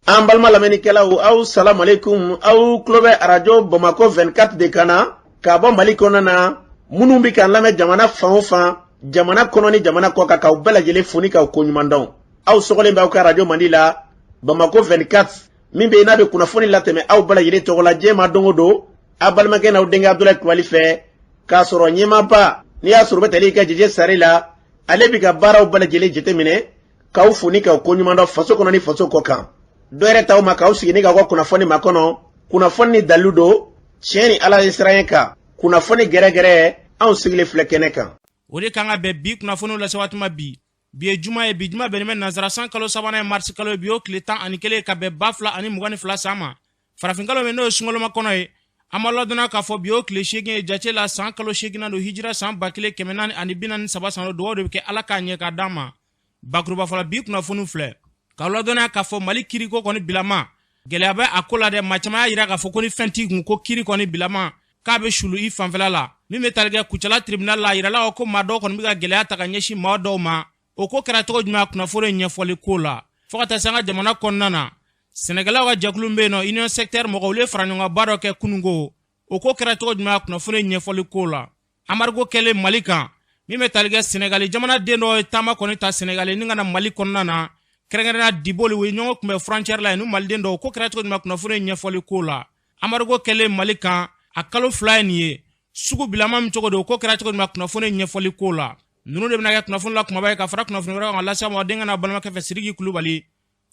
An balma lamɛnnikɛlaw aw salam aleikum aw tulo bɛ arajo Bamako 24 de kan na ka bɔ Mali kɔnɔ na minnu bɛ k'an lamɛn jamana fan o fan jamana kɔnɔ ni jamana kɔ kan k'aw bɛɛ lajɛlen fo ni k'aw koɲuman dɔn. Aw sɔgɔlen b'aw ka arajo Mandi la Bamako 24 min bɛ yen n'a bɛ kunnafoni latɛmɛ aw bɛɛ lajɛlen tɔgɔ la diɲɛ ma don o don a balimakɛ n'aw denkɛ Abdulaye Kulibali fɛ k'a sɔrɔ ɲɛmaaba n'i y'a sɔrɔ o bɛ tali kɛ Jeje Sare la ale bɛ ka baaraw bɛɛ lajɛlen jateminɛ k'aw fo ni k'aw koɲuman dɔn faso kɔnɔ ni faso kɔ kan. Dɔɛrɛ taw ma k'aw sigi ni k'aw ka kunnafoni ma kɔnɔ kunnafoni ni dalilu don tiɲɛ ni Ala ye siran kan kunnafoni gɛrɛgɛrɛ anw sigilen filɛ kɛnɛ kan. O de kan ka bɛn bi kunnafoniw lase waati ma bi ye juma ye bi juma bɛnnen bɛ nanzara san kalo sabanan ye marisi kalo ye bi o tile 11 ka bɛn 2022 san ma farafin kalo min n'o ye sungaloma kɔnɔ ye an b'a ladɔnniya k'a fɔ bi o tile 8 ye jace la san kalo 8nan don hijira san 1443 san dugawu de bɛ kɛ Ala k'a ɲɛ k'a d'an ma bakuruba fɔlɔ bi kunnafoniw filɛ k'aw ladɔnniya k'a fɔ Mali kiriko kɔni bilama gɛlɛya bɛ a ko la dɛ maa caman y'a yira k'a fɔ ko ni fɛn t'i kun ko kiri kɔni bilama k'a bɛ sulu i fanfɛla la min bɛ tali kɛ Kucala tribunal la a yirala ko maa dɔw kɔni bɛ ka gɛlɛya ta ka ɲɛsin maa dɔw ma o ko kɛra cogo jumɛn kunnafoni ɲɛfɔli ko la fo ka taa se an ka jamana kɔnɔna na Sɛnɛgalaw ka jɛkulu bɛ yen nɔ union secteur mɔgɔw olu ye fara ɲɔgɔn ba dɔ kɛ kunungo o ko kɛra cogo jumɛn kunnafoni ɲɛfɔli ko la embargo kɛlen Mali kan min bɛ tali kɛ Sɛnɛgali jamana den dɔ ye taama kɔni ta Sɛnɛgali ni ka na Mali kɔnɔna na kɛrɛnkɛrɛnnenya Diboli u ye ɲɔgɔn kunbɛn frontière la yen n'u maliden dɔw ko kɛra cogo jumɛn kunnafoni ɲɛfɔli ko la embargo kɛlen Mali kan a kalo 2 ye nin ye sugu bilama min cogo don ko kɛra cogo jumɛn kunnafoni ɲɛfɔli ko la ninnu de bɛna kɛ kunnafoni la kumaba ye ka fara kunnafoni wɛrɛ kan lase ma denkɛ n'a balimakɛ fɛ Sidiki Kulibali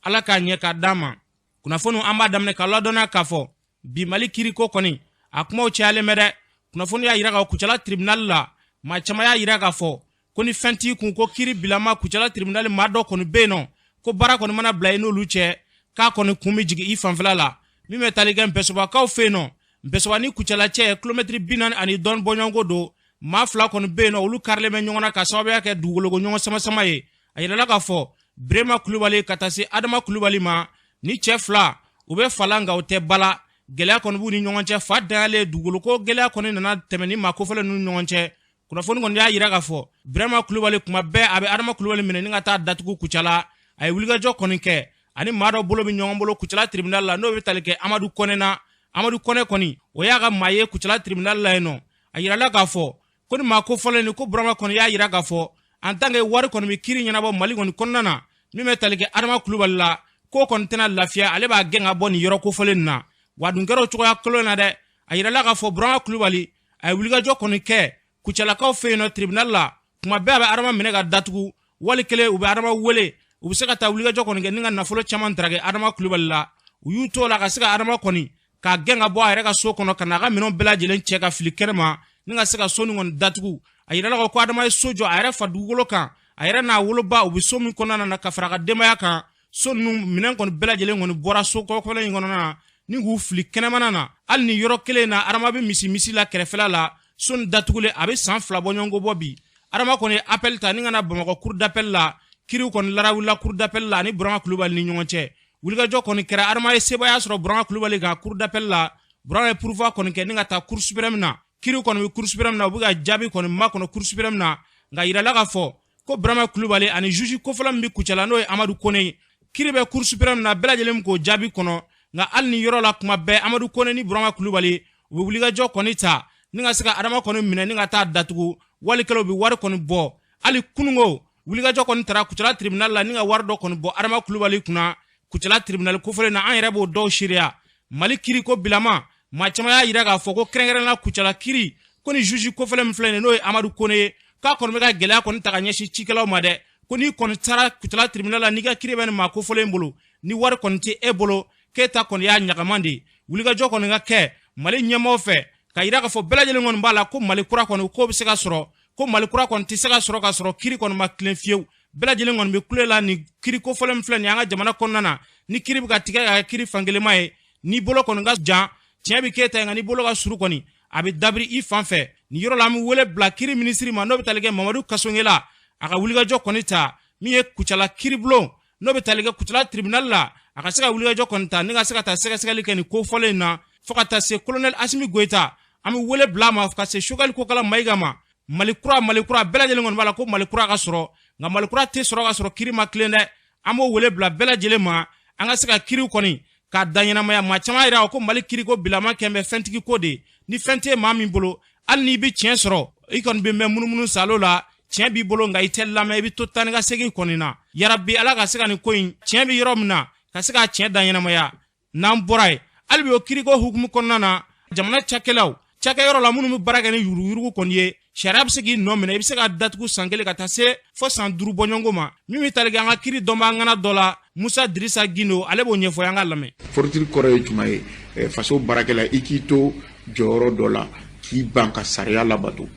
Ala k'a ɲɛ k'a d'an ma kunnafoni an b'a daminɛ ka ladɔnniya k'a fɔ bi Mali kiriko kɔni a kumaw cayalen bɛ dɛ kunnafoni y'a yira ka Kucala tribunal la maa caman y'a yira k'a fɔ ko ni fɛn t'i kun ko kiri bilama Kucala tribunal maa dɔ kɔni bɛ yen nɔ ko baara kɔni mana bila i n'olu cɛ k'a kɔni kun bɛ jigin i fanfɛla la min bɛ tali kɛ Npɛsobakaw fɛ yen nɔ Npɛsoba ni Kucala cɛ kilomɛtiri 40 ani dɔɔni bɔɲɔgɔnko don maa fila kɔni bɛ yen nɔ olu karilen bɛ ɲɔgɔn na ka sababuya kɛ dugukologo ɲɔgɔn sama ye a yirala k'a fɔ Birema Kulibali ka taa se Adama Kulibali ma ni cɛ fila u bɛ fala nka u tɛ bala gɛlɛya kɔni b'u ni ɲɔgɔn cɛ fa dayalen dugukolo gɛlɛya kɔni nana tɛmɛ ni maa kofɔlen ninnu ɲɔgɔn cɛ kunnafoni kɔni y'a yira k'a fɔ Birema Kulibali kuma bɛɛ a bɛ Adama Kulibali minɛ ni ka taa datugu Kucala a ye wulikajɔ kɔni kɛ ani maa dɔ bolo bɛ ɲɔgɔn bolo Kucala tribunal la n'o bɛ tali kɛ Amadu Kɔnɛ na Amadu Kɔnɛ kɔni o y'a ka maa ye Kucala tribunal la yen nɔ a yirala k'a fɔ ko ni maa kofɔlen ni ko Burama kɔni y'a yira k'a fɔ en tant que wari kɔni bɛ kiri ɲɛnabɔ Mali kɔni kɔnɔna na min bɛ tali kɛ Adama Kulibali la ko kɔni tɛna lafiya ale b'a gɛn ka bɔ nin yɔrɔ kofɔlen na wa dun kɛra o cogoya kelen na dɛ a yirala k'a fɔ Burama Kulibali a ye wulikajɔ kɔni kɛ Kucalakaw fɛ yen nɔ tribunal la kuma bɛɛ a bɛ Adama minɛ ka datugu wali kelen u bɛ Adama wele u bɛ se ka taa wulikajɔ kɔni kɛ ni ka nafolo caman darage Adama Kulibali la u y'u to la ka se ka Adama kɔni k'a gɛn ka bɔ a yɛrɛ ka so kɔnɔ ka n'a ka minɛnw bɛɛ lajɛlen cɛ ka fili kɛnɛ ma ni ka se ka so nin kɔni datugu a yirala ko Adama ye so jɔ a yɛrɛ fa dugukolo kan a yɛrɛ n'a woloba u bɛ so min kɔnɔna na ka fara ka denbaya kan so ninnu minɛn kɔni bɛɛ lajɛlen kɔni bɔra so kɔkɔlen in kɔnɔna na ni k'u fili kɛnɛmana na hali ni yɔrɔ kelen na Adama bɛ misi la kɛrɛfɛla la so nin datugulen a bɛ san 2 bɔ ɲɔgɔn bɔ bi Adama kɔni appel ta ni ka na Bamakɔ cour d'appel la kiriw kɔni larawulila cour d'appel la ani Burama Kulibali ni ɲɔgɔn cɛ wulikajɔ kɔni kɛra Adama ye sebaya sɔrɔ Burama Kulibali kan cour d'appel la Burama ye pourvoi kɔni kɛ ni ka taa cour suprême na kiriw kɔni bɛ cour suprême na u bɛ ka jaabi kɔni ma kɔnɔ cour suprême na nka yirala k'a fɔ ko Burama Kulibali ani juge kofɔla min bɛ Kucala n'o ye Amadu Kɔnɛ ye kiri bɛ cour suprême na bɛɛ lajɛlen k'o jaabi kɔnɔ nka hali ni yɔrɔ la kuma bɛɛ Amadu Kɔnɛ ni Burama Kulibali u bɛ wulikajɔ kɔni ta ni ka se ka Adama kɔni minɛ ni ka taa datugu walikɛlaw bɛ wari kɔni bɔ hali kunungo wulikajɔ kɔni taara Kucala tribunal la ni ka wari dɔ kɔni bɔ Adama Kulibali kunna Kucala tribunal kofɔlen na an yɛrɛ b'o dɔw sariya Mali kiri ko bilama maa caman y'a yira k'a fɔ ko kɛrɛnkɛrɛnnenya Kucala kiri ko ni juge kofɔlen min filɛ nin n'o ye Amadu Kɔnɛ ye k'a kɔni bɛ ka gɛlɛya kɔni ta ka ɲɛsin cikɛlaw ma dɛ ko n'i kɔni taara Kucala tribunal la n'i ka kiri bɛ nin maa kofɔlen bolo ni wari kɔni tɛ e bolo k'e ta kɔni y'a ɲagaman de wulikajɔ kɔni ka kɛ Mali ɲɛmaaw fɛ ka yira k'a fɔ bɛɛ lajɛlen kɔni b'a la ko Mali kura kɔni k'o bɛ se ka sɔrɔ ko Mali kura kɔni tɛ se ka sɔrɔ ka sɔrɔ kiri kɔni ma tilen fiyewu bɛɛ lajɛlen kɔni bɛ kule la ni kiri kofɔlen min filɛ nin an ka jamana kɔnɔna na ni kiri bɛ ka tigɛ ka kɛ kiri fankelenma ye ni bolo kɔni ka jan tiɲɛ bɛ k'e ta ye nka ni bolo ka suru kɔni a bɛ dabiri i fan fɛ nin yɔrɔ la an bɛ wele bila kiri minisiri ma n'o bɛ tali kɛ Mamadu Kasongela a ka wulikajɔ kɔni ta min ye Kucala kiribulon n'o bɛ tali kɛ Kucala tribunal la a ka se ka wulikajɔ kɔni ta ni ka se ka taa sɛgɛsɛgɛli kɛ nin kofɔlen in na fo ka taa se colonel Asimi Goyita an bɛ wele bila a ma ka se Choguel Kokala Mayiga ma Mali kura bɛɛ lajɛlen kɔni b'a la ko Mali kura ka sɔrɔ nka Mali kura tɛ sɔrɔ ka sɔrɔ kiri ma tilen dɛ an b'o wele bila bɛɛ lajɛlen ma an ka se ka kiriw kɔni k'a da ɲɛnamaya maa caman yira ko Mali kiriko bilama kɛmɛ fɛntigi ko de ni fɛn tɛ maa min bolo hali n'i bɛ tiɲɛ sɔrɔ i kɔni bɛ mɛn munumunu salo la tiɲɛ b'i bolo nka i tɛ lamɛn i bɛ to tan ni ka segin kɔni na yarabi ala ka se ka nin ko in tiɲɛ bɛ yɔrɔ min na ka se k'a tiɲɛ da ɲɛnamaya n'an bɔra ye hali bi o kiriko hukumu kɔnɔna na jamana cakɛlaw cakɛyɔrɔ la minnu bɛ baara kɛ ni yuruguyurugu kɔni ye sariya bɛ se k'i nɔ minɛ i bɛ se ka datugu san 1 ka taa se fo san 5 bɔɲɔgɔnko ma min bɛ tali kɛ an ka kiri dɔnba ŋana dɔ la Musa Dirisa Gindo ale b'o ɲɛfɔ an ka lamɛn. Fortune kɔrɔ ye jumɛn ye faso baarakɛla i k'i to jɔyɔrɔ dɔ la k'i ban ka sariya labato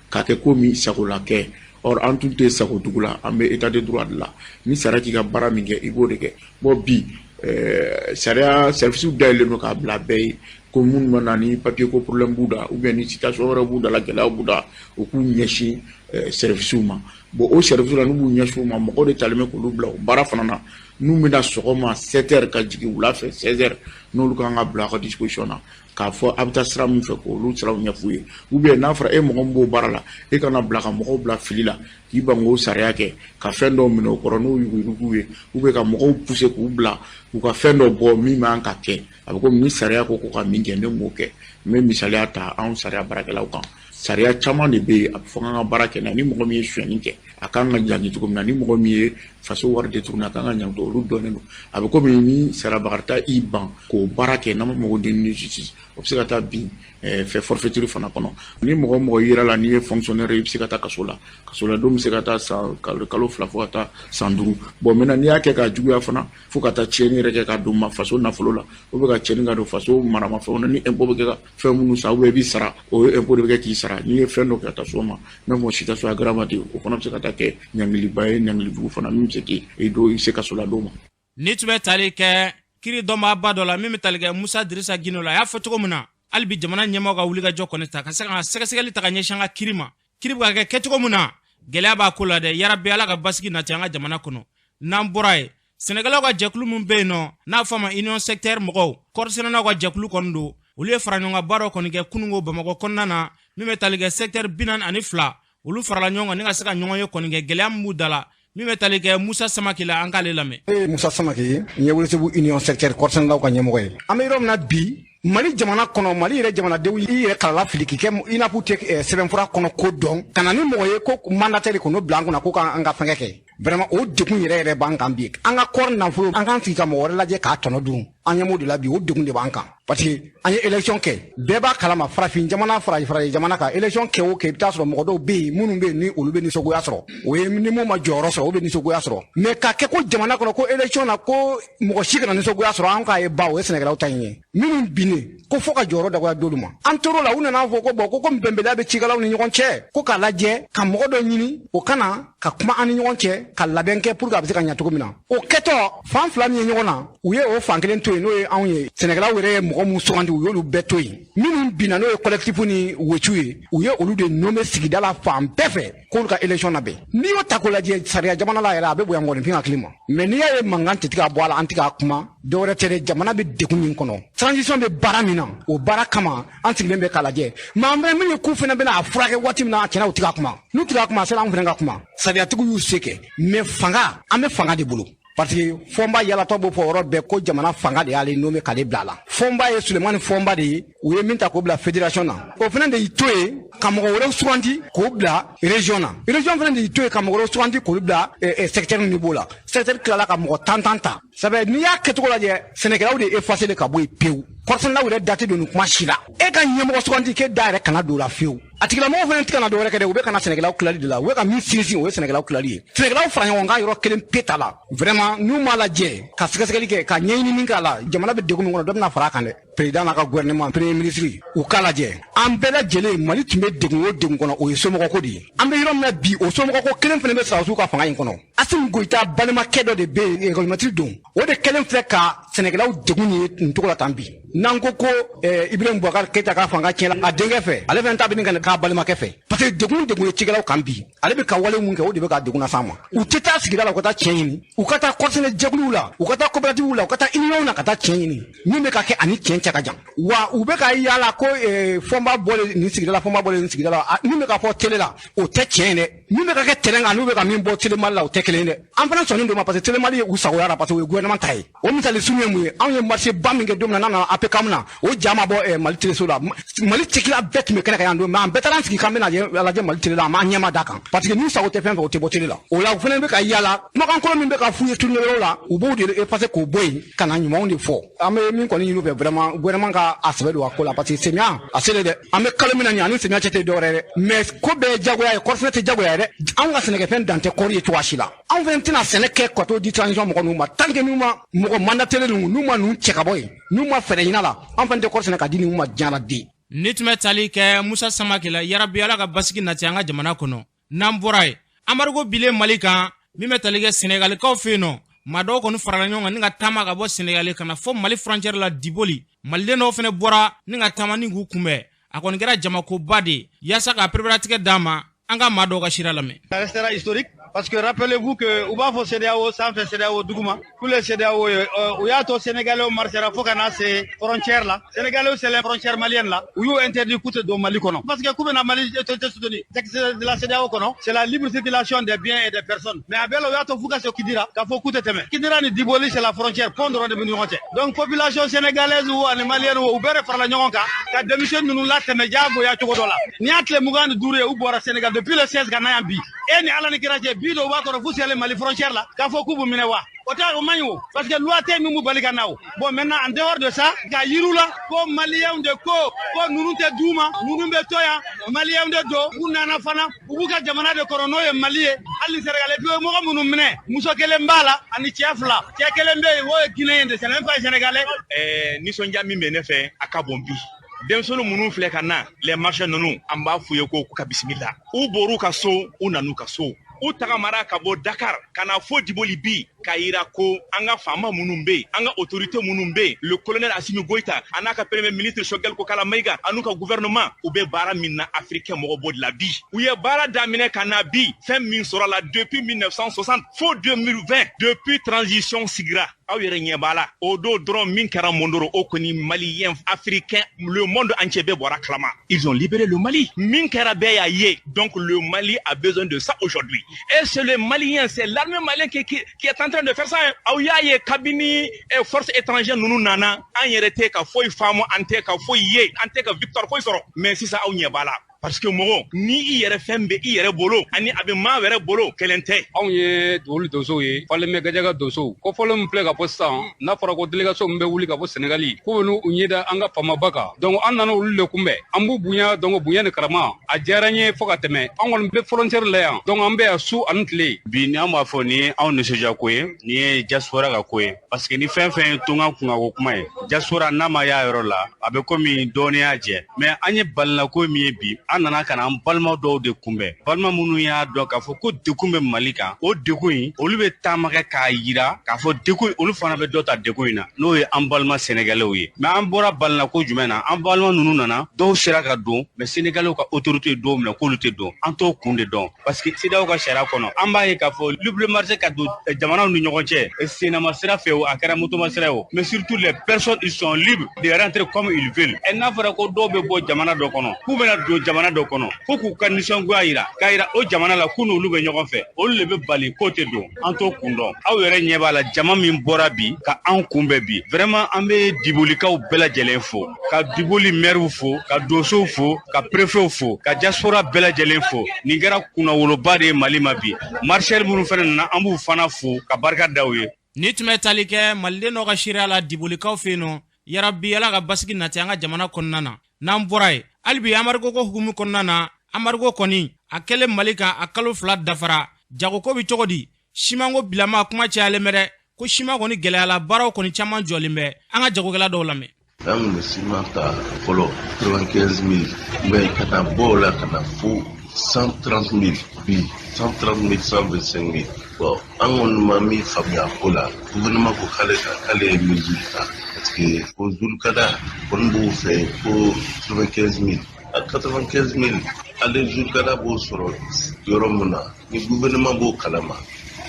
k'a kɛ ko min sagola kɛ or an tun tɛ sago dugu la an bɛ état de droit de la ni sariya k'i ka baara min kɛ i b'o de kɛ bon bi sariya service dayɛlɛlen don k'a bila bɛɛ ye ko minnu mana ni papier ko problème b'u da ou bien ni situation wɛrɛ b'u da la gɛlɛya b'u da u k'u ɲɛsin service ma bon o service la n'u b'u ɲɛsin u ma mɔgɔw de talen bɛ k'olu bila o baara fana na n'u bɛna sɔgɔma 7h ka jigin wula fɛ 16h n'olu kan ka bila a ka disposition na k'a fɔ a bɛ taa sira min fɛ k'olu siraw ɲɛf'u ye ou bien n'a fɔra e mɔgɔ min b'o baara la e kana bila ka mɔgɔw bila fili la k'i ban k'o sariya kɛ ka fɛn dɔw minɛ o kɔrɔ n'o yuguyuguw ye ou bien ka mɔgɔw pousser k'u bila u ka fɛn dɔ bɔ min man ka kɛ a bɛ komi ni sariya ko ka min kɛ ne m'o kɛ n bɛ misaliya ta anw sariya baarakɛlaw kan sariya caman de bɛ yen a bɛ fɔ an ka baara kɛ na ni mɔgɔ min ye sonyɛni kɛ a kan ka ɲangi cogo min na ni mɔgɔ min ye faso wari détourné a kan ka ɲangi olu dɔnnen don a bɛ komi ni sarabagata i ban k'o baara kɛ n'an b'a fɔ ko déni de justice o bɛ se ka taa bin fɛ forfaiture fana kɔnɔ ni mɔgɔ mɔgɔ yira la n'i ye fonctionnaire i bɛ se ka taa kaso la don bɛ se ka taa kalo 2 fo ka taa san 5 bon maintenant n'i y'a kɛ k'a juguya fana fo ka taa tiɲɛni yɛrɛ kɛ ka don faso nafolo la ou bien ka tiɲɛni ka don faso maramafɛnw na ni impôt bɛ kɛ ka fɛn minnu san ou bien i b'i sara o impôt de bɛ kɛ k'i sara n'i ye fɛn dɔ kɛ ka taa so ma même o situation aggravante o fana bɛ se ka taa kɛ ɲangiliba ye ɲangilijugu fana min bɛ se k'i se kaso la don ma. Ni tun bɛ tali kɛ kiri dɔnbaaba dɔ la min bɛ tali kɛ Musa Dirisa Gindo la a y'a fɔ cogo min na hali bi jamana ɲɛmɔgɔ ka wulikajɔ kɔni ta ka se ka sɛgɛsɛgɛli ta ka ɲɛsin an ka kiri ma kiri bɛ ka kɛ kɛcogo min na gɛlɛya b'a ko la dɛ yarabi ala ka basigi nati an ka jamana kɔnɔ n'an bɔra ye sɛnɛkɛlaw ka jɛkulu min bɛ yen nɔ n'a fɔ a ma union secteur mɔgɔw kɔɔrisɛnɛnaw ka jɛkulu kɔni don olu ye fara ɲɔgɔn kan baaraw kɔni kɛ kununko Bamakɔ kɔnɔna na min bɛ tali kɛ secteur 42 olu farala ɲɔgɔn kan ni ka se ka ɲɔgɔn ye kɔni kɛ gɛlɛya min b'u da la min bɛ tali kɛ Musa Samake la an k'ale lamɛn. Musa Samake n ye Welesebugu union secteur kɔɔrisɛnɛlaw ka ɲɛmɔgɔ ye an bɛ yɔrɔ min na bi Mali jamana kɔnɔ Mali yɛrɛ jamanadenw i yɛrɛ kalala fili k'i kɛ i n'a fɔ tɛ sɛbɛnfura kɔnɔ ko dɔn ka na ni mɔgɔ ye ko mandatɛri k'o bila an kunna ko k'an ka fɛnkɛ kɛ vraiment o degun yɛrɛ b'an kan bi an ka kɔɔri nafolo an k'an sigi ka mɔgɔ wɛrɛ lajɛ k'a tɔnɔ dun an ɲɛ m'o de la bi o degun de b'an kan parce que an ye élection kɛ bɛɛ b'a kalama farafin jamana farajɛ jamana kan élection kɛ o kɛ i bɛ taa sɔrɔ mɔgɔ dɔw bɛ yen minnu bɛ yen ni olu bɛ nisɔngoya sɔrɔ o ye ni mun ma jɔyɔrɔ sɔrɔ o bɛ nisɔngoya sɔrɔ mais ka kɛ ko jamana kɔnɔ ko élection na ko mɔgɔ si kana nisɔngoya sɔrɔ an k'a ye ba o ye sɛnɛkɛlaw ta in ye minnu binnen ko fɔ ka jɔyɔrɔ dɔgɔya d'olu ma an tor'o la u nana fɔ ko bon ko komi bɛnbɛnbaliya bɛ cikɛlaw ni ɲɔgɔn cɛ ko k'a lajɛ ka mɔgɔ dɔ ɲini o kana ka kuma an ni ɲɔgɔn cɛ ka labɛn kɛ pour que a bɛ se ka ɲɛ cogo min na o kɛtɔ fan fila min ye ɲɔgɔn na u ye o fan kelen to yen n'o ye anw ye sɛnɛkɛlaw yɛrɛ ye mɔgɔ mun sugandi u y'olu bɛɛ to yen minnu binna n'o ye collectif ni wocu ye u ye olu de nommé sigida la fan bɛɛ fɛ k'olu ka élection labɛn n'i y'o ta k'o lajɛ sariya jamana la yɛrɛ a bɛ bonya mɔgɔninfin hakili ma mais n'i y'a ye mankan tɛ ka bɔ a la an tɛ ka kuma dɔwɛrɛ tɛ dɛ jamana bɛ degun min kɔnɔ transition bɛ baara min na o baara kama an sigilen bɛ k'a lajɛ mais an bɛ min ye k'u fana bɛna a furakɛ waati min na tiɲɛna u tɛ ka kuma n'u tɛ ka kuma sera an fana ka kuma sariyatigiw y'u se kɛ mais fanga an bɛ fanga de bolo parce que Fɔnba yalatɔ b'o fɔ yɔrɔ bɛɛ ko jamana fanga de y'ale nommé k'ale bila a la Fɔnba ye Sulemani Fɔnba de ye u ye min ta k'o bila fédération na o fana de y'i to yen ka mɔgɔ wɛrɛw sugandi k'o bila région na région fana de y'i to yen ka mɔgɔ wɛrɛw sugandi k'olu bila secteur niveau la secteur tilala ka mɔgɔ 10 ta sabu n'i y'a kɛcogo lajɛ sɛnɛkɛlaw de effacé de ka bɔ yen pewu kɔɔrisɛnɛlaw yɛrɛ date don nin kuma si la e ka ɲɛmɔgɔ sugandi k'e da yɛrɛ kana don o la fiyewu a tigilamɔgɔw fana tɛ ka na dɔwɛrɛ kɛ dɛ u bɛ ka na sɛnɛkɛlaw tilali de la u bɛ ka min sinsin o ye sɛnɛkɛlaw tilali ye sɛnɛkɛlaw fara ɲɔgɔn kan yɔrɔ kelen pe ta la vraiment n'u m'a lajɛ ka sɛgɛsɛgɛli kɛ ka ɲɛɲini k'a la jamana bɛ degun min kɔnɔ dɔ bɛna fara a kan dɛ président n'a ka gouvernement premier ministre u k'a lajɛ an bɛɛ lajɛlen Mali tun bɛ degun o degun kɔnɔ o ye somɔgɔko de ye an bɛ yɔrɔ min na bi o somɔgɔko kelen fana bɛ Sirasiw ka fanga in kɔnɔ Asimi Goyita balimakɛ dɔ de bɛ yen école don o de kelen filɛ ka sɛnɛkɛlaw degun ye nin cogo la tan bi n'an ko ko Ibrahim Boubacar Keita ka fanga tiɲɛna a denkɛ fɛ ale fana ta bɛ nin ka k'a balimakɛ fɛ parce que degun ye cikɛlaw kan bi ale bɛ ka wale mun kɛ o de bɛ ka degun las'an ma u tɛ taa sigida la u ka taa tiɲɛ ɲini u ka taa kɔɔrisɛnɛ jɛkuluw la u ka taa coopératives la u ka taa union na ka taa tiɲɛ ɲini min bɛ ka kɛ ani tiɲɛ cɛ ka jan wa u bɛ ka yala ko fɔnba bɔlen nin sigida la fɔnba bɔlen nin sigida la min bɛ ka fɔ télé la o tɛ tiɲɛ dɛ min bɛ ka kɛ terrain kan n'u bɛ ka min bɔ télémali la o tɛ kelen dɛ an fana sɔnnen don ma parce que télémali ye u sagoya la parce que o ye gouvernement ta ye o misali sugu ye mun ye anw ye marché ba min kɛ don min na n'an nana APCAM na o ja ma bɔ Mali téléso la Mali cɛkila bɛɛ tun bɛ kɛnɛ kan yan don mais an bɛɛ taara an sigi k'an bɛna lajɛ Mali télé la an m'an ɲɛma d'a kan parce que n'u sago tɛ fɛn fɛ o tɛ bɔ télé la o la u fana bɛ ka yala kumakan kolon min bɛ ka f'u ye tourner yɔrɔ la u b'o de effacer k'o bɔ yen ka na ɲumanw de fɔ an bɛ min kɔni ɲini u fɛ vraiment gouvernement ka a sɛbɛ don a ko la parce que samiya a selen dɛ an bɛ kalo min na nin ani samiya cɛ tɛ dɔwɛrɛ dɛ mais ko bɛɛ ye jagoya ye kɔrɔsɛnɛ tɛ jagoya ye dɛ anw ka sɛnɛkɛfɛn dan tɛ kɔɔri ye cogoya si la anw fɛnɛ tɛna sɛnɛ kɛ ka t'o di transition mɔgɔ ninnu ma tant que n'u ma mɔgɔ mandatelen n'u ma n'u cɛ ka bɔ yen n'u ma fɛɛrɛ ɲina la anw fɛnɛ tɛ kɔɔri sɛnɛ ka di ninnu ma diɲɛ la den ni tun bɛ tali kɛ Musa Samake la yarabi Ala ka basigi nati an ka jamana kɔnɔ n'an bɔra ye embargo bilen Mali kan min bɛ tali kɛ Sénégalikaw fɛ yen nɔ maa dɔw kɔni farala ɲɔgɔn kan ni ka taama ka bɔ Sénégal ka na fɔ Mali frontière la Diboli maliden dɔw fɛnɛ bɔra ni ka taama ni k'u kunbɛn a kɔni kɛra jamakoba de yaasa ka préparatigɛ d'a ma an ka maa dɔw ka sira lamɛn. Ça restera historique parce que rappelez-vous que Oubafo CEDEAO sans faire CEDEAO Dougouma tous les CEDEAO où y a to Sénégalais au marchera faut kana ces frontières là Sénégalais c'est les frontières maliennes là où you interdit coûte do Mali kono parce que couvre na Mali est soutenu de la CEDEAO kono c'est la libre circulation des biens et des personnes mais abel y a to fuka ce Kidira ka faut coûte teme Kidira ni Diboli c'est la frontière pondre de Bunyote donc population sénégalaise ou malienne ou bere par la nyonka ka démission nous la teme jago ya chogo dola ni atle mugande doure ou bora Sénégal depuis le 16 Ghana bi et ni ala ni kiraje bido wa ko fu c'est Mali frontière là ka faut kubu minewa o manyo parce que loi te mi mu balika naw bon maintenant en dehors de ça ka yirula ko malien de ko nunu te duma nunu be toya malien de do unana fana ubuka jamana de korono ye malie ali Sénégal bi mo ko munu mine muso kele mbala ani chefla kele mbe wo Guinéen de Sénégalais ni so njami mene fe akabombi denmisɛnninw minnu filɛ ka na les marchés ninnu an b'a f'u ye ko ka bisimila u bɔr'u ka so u nan'u ka so u tagamara ka bɔ Dakar ka na fo Diboli bi ka yira ko an ka faama minnu bɛ yen an ka autorité minnu bɛ yen le colonel Assimi Goïta a n'a ka premier ministre Choguel Kokala Maïga a n'u ka gouvernement u bɛ baara min na africain mɔgɔ bɔ de la bi u ye baara daminɛ ka na bi fɛn min sɔrɔ la depuis 1960 fo 2020 depuis transition sigira aw yɛrɛ ɲɛ b'a la o don dɔrɔn min kɛra Mondoro o kɔni malien africain le monde entier bɛɛ bɔra kalama ils ont libéré le Mali min kɛra bɛɛ y'a ye donc le Mali a besoin de ça aujourd'hui et c'est le malien c'est l'armée malienne qui est en train de faire ça aw y'a ye kabini force étrangère ninnu nana an yɛrɛ tɛ ka foyi faamu an tɛ ka foyi ye an tɛ ka victoire foyi sɔrɔ mais sisan aw ɲɛ b'a la parce que mɔgɔ ni i yɛrɛ fɛn bɛ i yɛrɛ bolo ani a bɛ maa wɛrɛ bolo kelen tɛ. anw ye olu donsow ye Falemɛ Gajaga donsow ko fɔlɔ min filɛ ka bɔ sisan n'a fɔra ko délégation min bɛ wuli ka bɔ Sénégali ko bɛ n'u ɲɛda an ka faamaba kan donc an nana olu de kunbɛn an b'u bonya donc bonya ni karama a diyara n ye fo ka tɛmɛ an kɔni bɛ frontière la yan donc an bɛ yan su ani tile. bi ni an b'a fɔ ni ye anw nisɔndiya ko ye ni ye diaspora ka ko ye parce que ni fɛn fɛn ye tunga kunkanko kuma ye diaspora n'a ma y'a yɔrɔ la a bɛ komi dɔɔni y'a jɛ mais an ye balinako min ye bi an nana ka na an balima dɔw de kunbɛn balima minnu y'a dɔn k'a fɔ ko dekun bɛ Mali kan o dekun in olu bɛ taama kɛ k'a yira k'a fɔ dekun olu fana bɛ dɔ ta dekun in na n'o ye an balima Sénégalais ye mais an bɔra balinako jumɛn na an balima ninnu nana dɔw sera ka don mais Sénégalais ka autorité dɔw minɛ k'olu tɛ don an t'o kun de dɔn parce que CEDEAO ka sariya kɔnɔ an b'a ye k'a fɔ libre marché ka don jamanaw ni ɲɔgɔn cɛ sennama sira fɛ o a kɛra motoma sira ye o mais surtout les personnes ils sont libres de rentrer comme ils veulent et n'a fɔra ko dɔw bɛ bɔ jamana dɔ kɔnɔ k'u bɛna don jamana dɔ kɔnɔ fo k'u ka nisɔngoya yira k'a yira o jamana la k'u n'olu bɛ ɲɔgɔn fɛ olu de bɛ bali k'o tɛ don an t'o kun dɔn aw yɛrɛ ɲɛ b'a la jama min bɔra bi ka an kunbɛn bi vraiment an bɛ dibolikaw bɛɛ lajɛlen fo ka Diboli maires fo ka donsow fo ka préfets fo ka diaspora bɛɛ lajɛlen fo nin kɛra kunnawoloba de ye Mali ma bi marcheurs minnu fana nana an b'u fana fo ka barika da u ye. ni tun bɛ tali kɛ maliden dɔw ka sariya la dibolikaw fɛ yen nɔ yarabi Ala ka basigi nati an ka jamana kɔnɔna na n'an bɔra ye hali bi embargo ko hukumu kɔnɔna na embargo kɔni a kɛlen Mali kan a kalo 2 dafara jagoko bɛ cogo di simanko bilama kuma cayalen bɛ dɛ ko siman kɔni gɛlɛyala baaraw kɔni caman jɔlen bɛ an ka jagokɛla dɔw lamɛn. an kun bɛ siman ta fɔlɔ 95 000 mais ka na bɔ o la ka na fo 130 000 bi 130 000 125 000 bon an kɔni ma min faamuya ko la gouvernement ko k'ale ye mesure ta parce que ko Zulukada kɔni b'u fɛ ko 95 000 à 95 000 ale Zulukada b'o sɔrɔ yɔrɔ min na ni gouvernement b'o kalama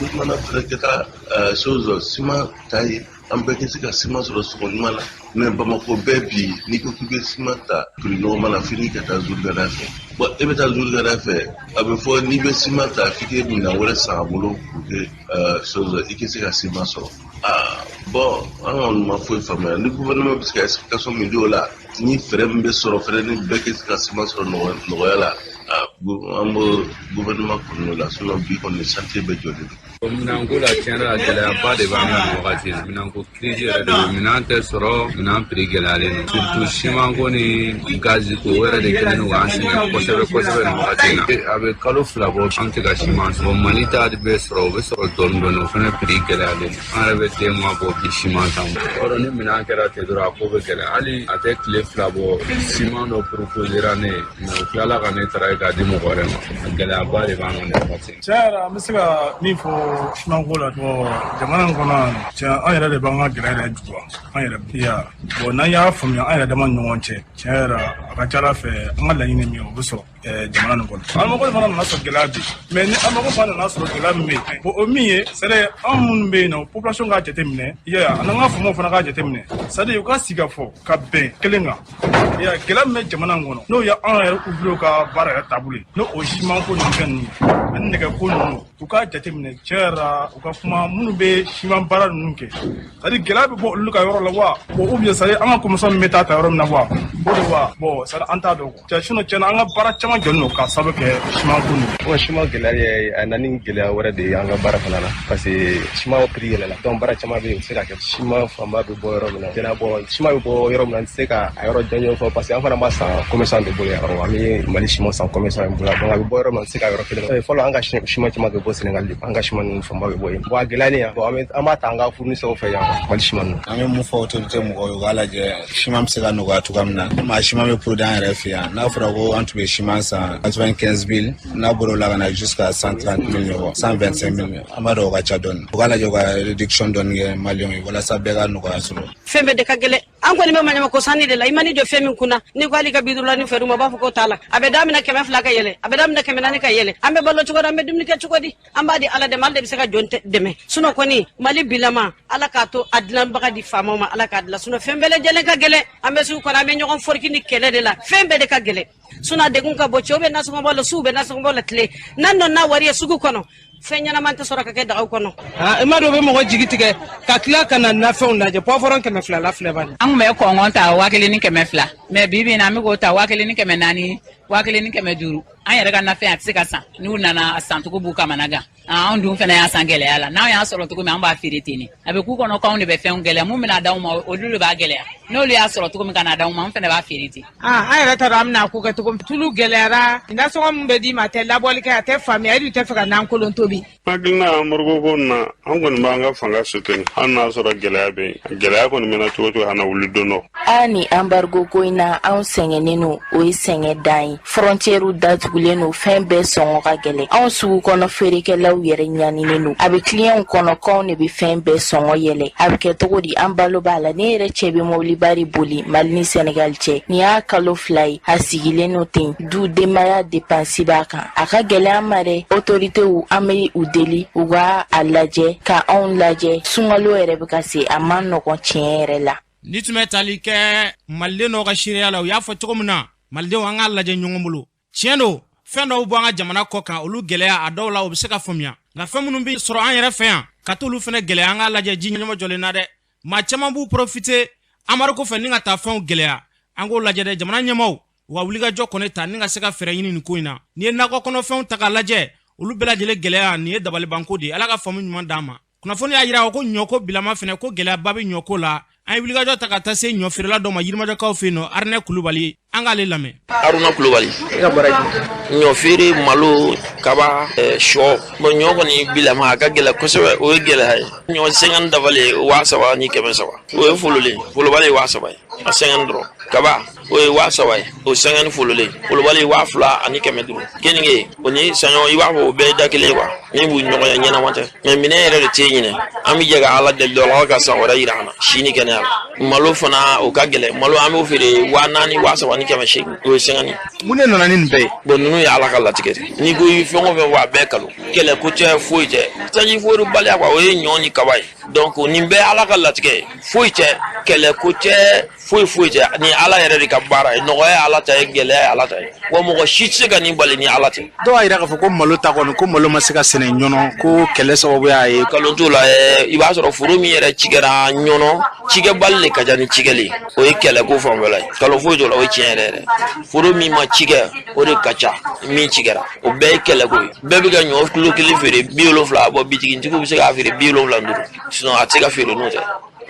gouvernement fɛnɛ kɛ ka chose siman ta ye an bɛɛ kɛ se ka siman sɔrɔ sɔgɔnima la mɛ Bamako bɛɛ bi n'i ko k'i bɛ siman ta prix normal la fini ka taa Zurugada fɛ bon e bɛ taa Zurugada fɛ a bɛ fɔ n'i bɛ siman ta f'i k'e minɛn wɛrɛ san a bolo pour que chose i k'i se ka siman sɔrɔ bon an kɔni ma foyi faamuya ni gouvernement bɛ se ka explication min di o la ni fɛɛrɛ min bɛ sɔrɔ fɛnɛ ni bɛɛ kɛ se ka siman sɔrɔ nɔgɔya la an bɛ gouvernement kɔnɔ la sinon bi kɔni chantier bɛ jɔlen don. Minanko la tiɲɛ la gɛlɛyaba de b'an kan nin wagati in na minanko crise yɛrɛ de don minɛn tɛ sɔrɔ minɛn prix gɛlɛyalen don surtout simanko ni gazi ko o yɛrɛ de kɛlen don k'an sɛgɛn kosɛbɛ kosɛbɛ nin wagati in na a bɛ kalo 2 bɔ an tɛ ka siman sɔrɔ Mali ta bɛ sɔrɔ o bɛ sɔrɔ dɔɔnin dɔɔnin o fana prix gɛlɛyalen don an yɛrɛ bɛ den mois bɔ bi siman t'an bolo yɔrɔ ni minɛn kɛra ten dɔrɔn a ko bɛ gɛlɛya hali a tɛ tile 2 bɔ siman dɔ proposera ne ye mɛ o tilala ka ne taara k'a di mɔgɔ wɛrɛ ma gɛlɛyaba de b'an kan nin wagati in. Tiɲɛ yɛrɛ an bɛ se ka min fɔ simanko la jamana in kɔnɔ tiɲɛ an yɛrɛ de b'an ka gɛlɛya yɛrɛ juguya an yɛrɛ biya bon n'an y'a faamuya an yɛrɛ dama ni ɲɔgɔn cɛ tiɲɛ yɛrɛ a ka ca Ala fɛ an ka laɲini min o bɛ sɔrɔ jamana nin kɔnɔ an mago fana nana sɔrɔ gɛlɛya bi mais ni an mago fana nana sɔrɔ gɛlɛya min bɛ yen bon o min ye c'est à dire an minnu bɛ yen nɔ population k'a jateminɛ an n'an ka faamaw fana k'a jateminɛ c'est à dire u ka sigi ka fɔ ka bɛn kelen kan gɛlɛya min bɛ jamana in kɔnɔ n'o ye an yɛrɛ ouvrier ka baara yɛrɛ taabolo ye n'o o simanko ninnu fɛn ninnu ani nɛgɛko ninnu u k'a jateminɛ tiɲɛ yɛrɛ u ka kuma minnu bɛ siman baara ninnu kɛ c'est à dire gɛlɛya bɛ bɔ olu ka yɔrɔ la wa bon ou bien c'est à dire an ka commerçant min bɛ taa yɔrɔ min na wa o de wa bon c'est à dire an t'a dɔn quoi sinon tiɲɛna an ka baara caman jɔlen don k'a sababu kɛ simanko ninnu. Bon siman gɛlɛya ye a nana ni gɛlɛya wɛrɛ de ye an ka baara fana na parce que siman prix yɛlɛla donc baara caman bɛ yen u bɛ se ka kɛ siman fanba bɛ bɔ yɔrɔ min na tiɲɛna bon siman bɛ bɔ yɔrɔ min na an tɛ se ka a yɔrɔ jɔnjɔn fɔ parce que an fana ma san commerçant de bolo yan an bɛ Mali siman san commerçant in bolo donc a bɛ bɔ yɔrɔ min na an tɛ se ka yɔrɔ kelen fɔlɔ an ka siman caman bɛ bɔ Sénégal de an ka siman ninnu fanba bɛ bɔ yen bon a gɛlɛyalen yan bon an b'a ta an ka fournisseurs fɛ yan Mali siman ninnu. An bɛ mun fɔ autorité mɔgɔw ye u k'a lajɛ siman bɛ se ka nɔgɔya cogoya min na maa siman bɛ produit an yɛrɛ fɛ yan n'a fɔra ko an tun bɛ siman san 95 000 n'a bɔra o la ka na jusqu'à 130 000 ɲɔgɔn 125 000 an b'a dɔn o ka ca dɔɔni u k'a lajɛ u ka réduction dɔɔni kɛ maliyɛnw ye walasa bɛɛ ka nɔgɔya sɔrɔ. Fɛn bɛɛ de ka gɛlɛn an kɔni bɛ maɲumako sanni de la i mani jɔ fɛn min kunna ni ko hali ka bidulani fɛrɛ ma b'a fɔ k'o t'a la a bɛ daminɛ 200 ka yɛlɛ a bɛ daminɛ 400 ka yɛlɛ an bɛ balo cogo di an bɛ dumuni kɛ cogo di an b'a di Ala dɛmɛ ale de bɛ se ka jɔn dɛmɛ sinon kɔni Mali bilama Ala k'a to a dilanbaga di faamaw ma Ala k'a dilan sinon fɛn bɛɛ lajɛlen ka gɛlɛn an bɛ sugu kɔnɔ an bɛ ɲɔgɔn foriki ni kɛlɛ de la fɛn bɛɛ de ka gɛlɛn sinon degun ka bɔ cɛw bɛ nasɔngɔ bɔ la suw bɛ nasɔngɔ bɔ la tile n'an dɔn n'a wari ye sugu kɔnɔ fɛn ɲɛnaman tɛ sɔrɔ ka kɛ dagaw kɔnɔ. I ma dɔn bɛ mɔgɔ jigi tigɛ ka tila ka na nafɛnw lajɛ pɔfɔrɔn 200 la filɛ bani. An kun bɛ kɔngɔn ta 1200 mais bi bi in na an bɛ k'o ta 1400 1500 an yɛrɛ ka nafɛn a tɛ se ka san n'u nana a sancogo b'u kamana gan anw dun fana y'a san gɛlɛya la n'anw y'a sɔrɔ cogo min an b'a feere ten de a bɛ k'u kɔnɔ k'anw de bɛ fɛnw gɛlɛya mun bɛna d'anw ma olu de b'a gɛlɛya n'olu y'a sɔrɔ cogo min ka na d'anw ma an fana b'a feere ten. An yɛrɛ t'a dɔn an bɛna ko kɛ cogo min tulu gɛlɛyara nasɔngɔ min bɛ d'i ma a tɛ labɔli kɛ a tɛ faamuya e dun tɛ fɛ ka nan kolon tobi. Hakilina Moroko ko na an kɔni b'an ka fanga soutenir hali n'a sɔrɔ gɛlɛya bɛ yen gɛlɛya kɔni mɛna cogo cogo kana wuli don dɔ. An ni embargo ko in na anw sɛgɛnnen don o ye sɛgɛn dan ye frontière datugulen don fɛn bɛɛ sɔngɔ ka gɛlɛn anw sugu kɔnɔ feerekɛlaw yɛrɛ ɲaninen don a bɛ client kɔnɔ k'anw de bɛ fɛn bɛɛ sɔngɔ yɛlɛ a bɛ kɛ cogo di an balo b'a la ne yɛrɛ cɛ bɛ mobili bari boli Mali ni Sénégal cɛ nin y'a kalo 2 ye a sigilen don ten du denbaya dépense b'a kan a ka gɛlɛn an ma dɛ autorités an bɛ u deli u ka a lajɛ ka anw lajɛ sunkalo yɛrɛ bɛ ka se a man nɔgɔn tiɲɛ yɛrɛ la. Ni tun bɛ tali kɛ Malidenw n'o ka seereya la u y'a fɔ cogo min na Malidenw an k'a lajɛ ɲɔgɔn bolo tiɲɛ don fɛn dɔw bɔ an ka jamana kɔ kan olu gɛlɛya a dɔw la u bɛ se ka faamuya nka fɛn minnu bɛ sɔrɔ an yɛrɛ fɛ yan ka t'olu fana gɛlɛya an k'a lajɛ ji ɲɛmɔ jɔlen na dɛ maa caman b'u profiter Amadu fɛ ni ka taa fɛnw gɛlɛya an k'o lajɛ dɛ jamana ɲɛmɔgɔw u ka wulikajɔ kɔni ta ni ka se ka fɛɛrɛ ɲini nin ko in na ni ye nakɔ kɔnɔfɛnw ta k'a lajɛ olu bɛɛ lajɛlen gɛlɛya nin ye dabalibanko de ye Ala ka faamu ɲuman d'an ma kunnafoni y'a yira ko ɲɔko bilama fana ko gɛlɛyaba bɛ ɲɔko la an ye wulikajɔ ta ka taa se ɲɔ feerela dɔ ma Yirimajɔkaw fɛ yen nɔ Arinɛ Kulubali an k'ale lamɛn. Aruna Kulubali i ka baara ye ɲɔ feere malo kaba sɔ bon ɲɔ kɔni bilama a ka gɛlɛ kosɛbɛ o ye gɛlɛya ye ɲɔ 50 dafalen 300 ni 500 o ye fololen folobali ye 300 ye a 50 dɔrɔn kaba o ye 300 ye o 50 fololen folobali 2000 ani 500 kenige o ni saɲɔ i b'a fɔ o bɛɛ da kelen quoi min b'u ɲɔgɔnya ɲɛnama tɛ mais minɛn yɛrɛ de tɛ ɲinɛ an bɛ jɛ ka Ala deli dɔrɔn Ala ka san wɛrɛ yira an na sini kɛnɛya gɛlɛya malo fana o ka gɛlɛ malo an b'o feere 4000 3 ni 800 o ye 50 mun de nana ni nin bɛɛ ye bon ninnu ye ala ka latigɛ de n'i ko i fɛn o fɛn wa bɛɛ kalo kɛlɛ ko cɛ foyi tɛ sanji foyi baliya quoi o ye ɲɔ ni kaba ye donc nin bɛɛ ala ka latigɛ ye foyi tɛ kɛlɛ ko cɛ foyi tɛ ni ala yɛrɛ de ka baara ye nɔgɔya ye ala ta ye gɛlɛya ye ala ta ye wa mɔgɔ si tɛ se ka nin bali ni ala tɛ dɔw y'a yira k'a fɔ ko malo ta kɔni ko malo ma se ka sɛnɛ ɲɔnɔ ko kɛlɛ sababu y'a ye kalon t'o la i b'a sɔrɔ foro min yɛrɛ cikɛra ɲɔnɔ cikɛbali de ka ca ni cikɛli ye o ye kɛlɛ ko fanfɛla ye kalon foyi t'o la o ye tiɲɛ yɛrɛ foro min ma cikɛ o de ka ca min cikɛra o bɛɛ ye kɛlɛ ko ye bɛɛ bɛ ka ɲɔ kilo kelen feere 70 bɔ bitigitigiw bɛ se k'a feere 75 sinon a tɛ se ka feere n'o tɛ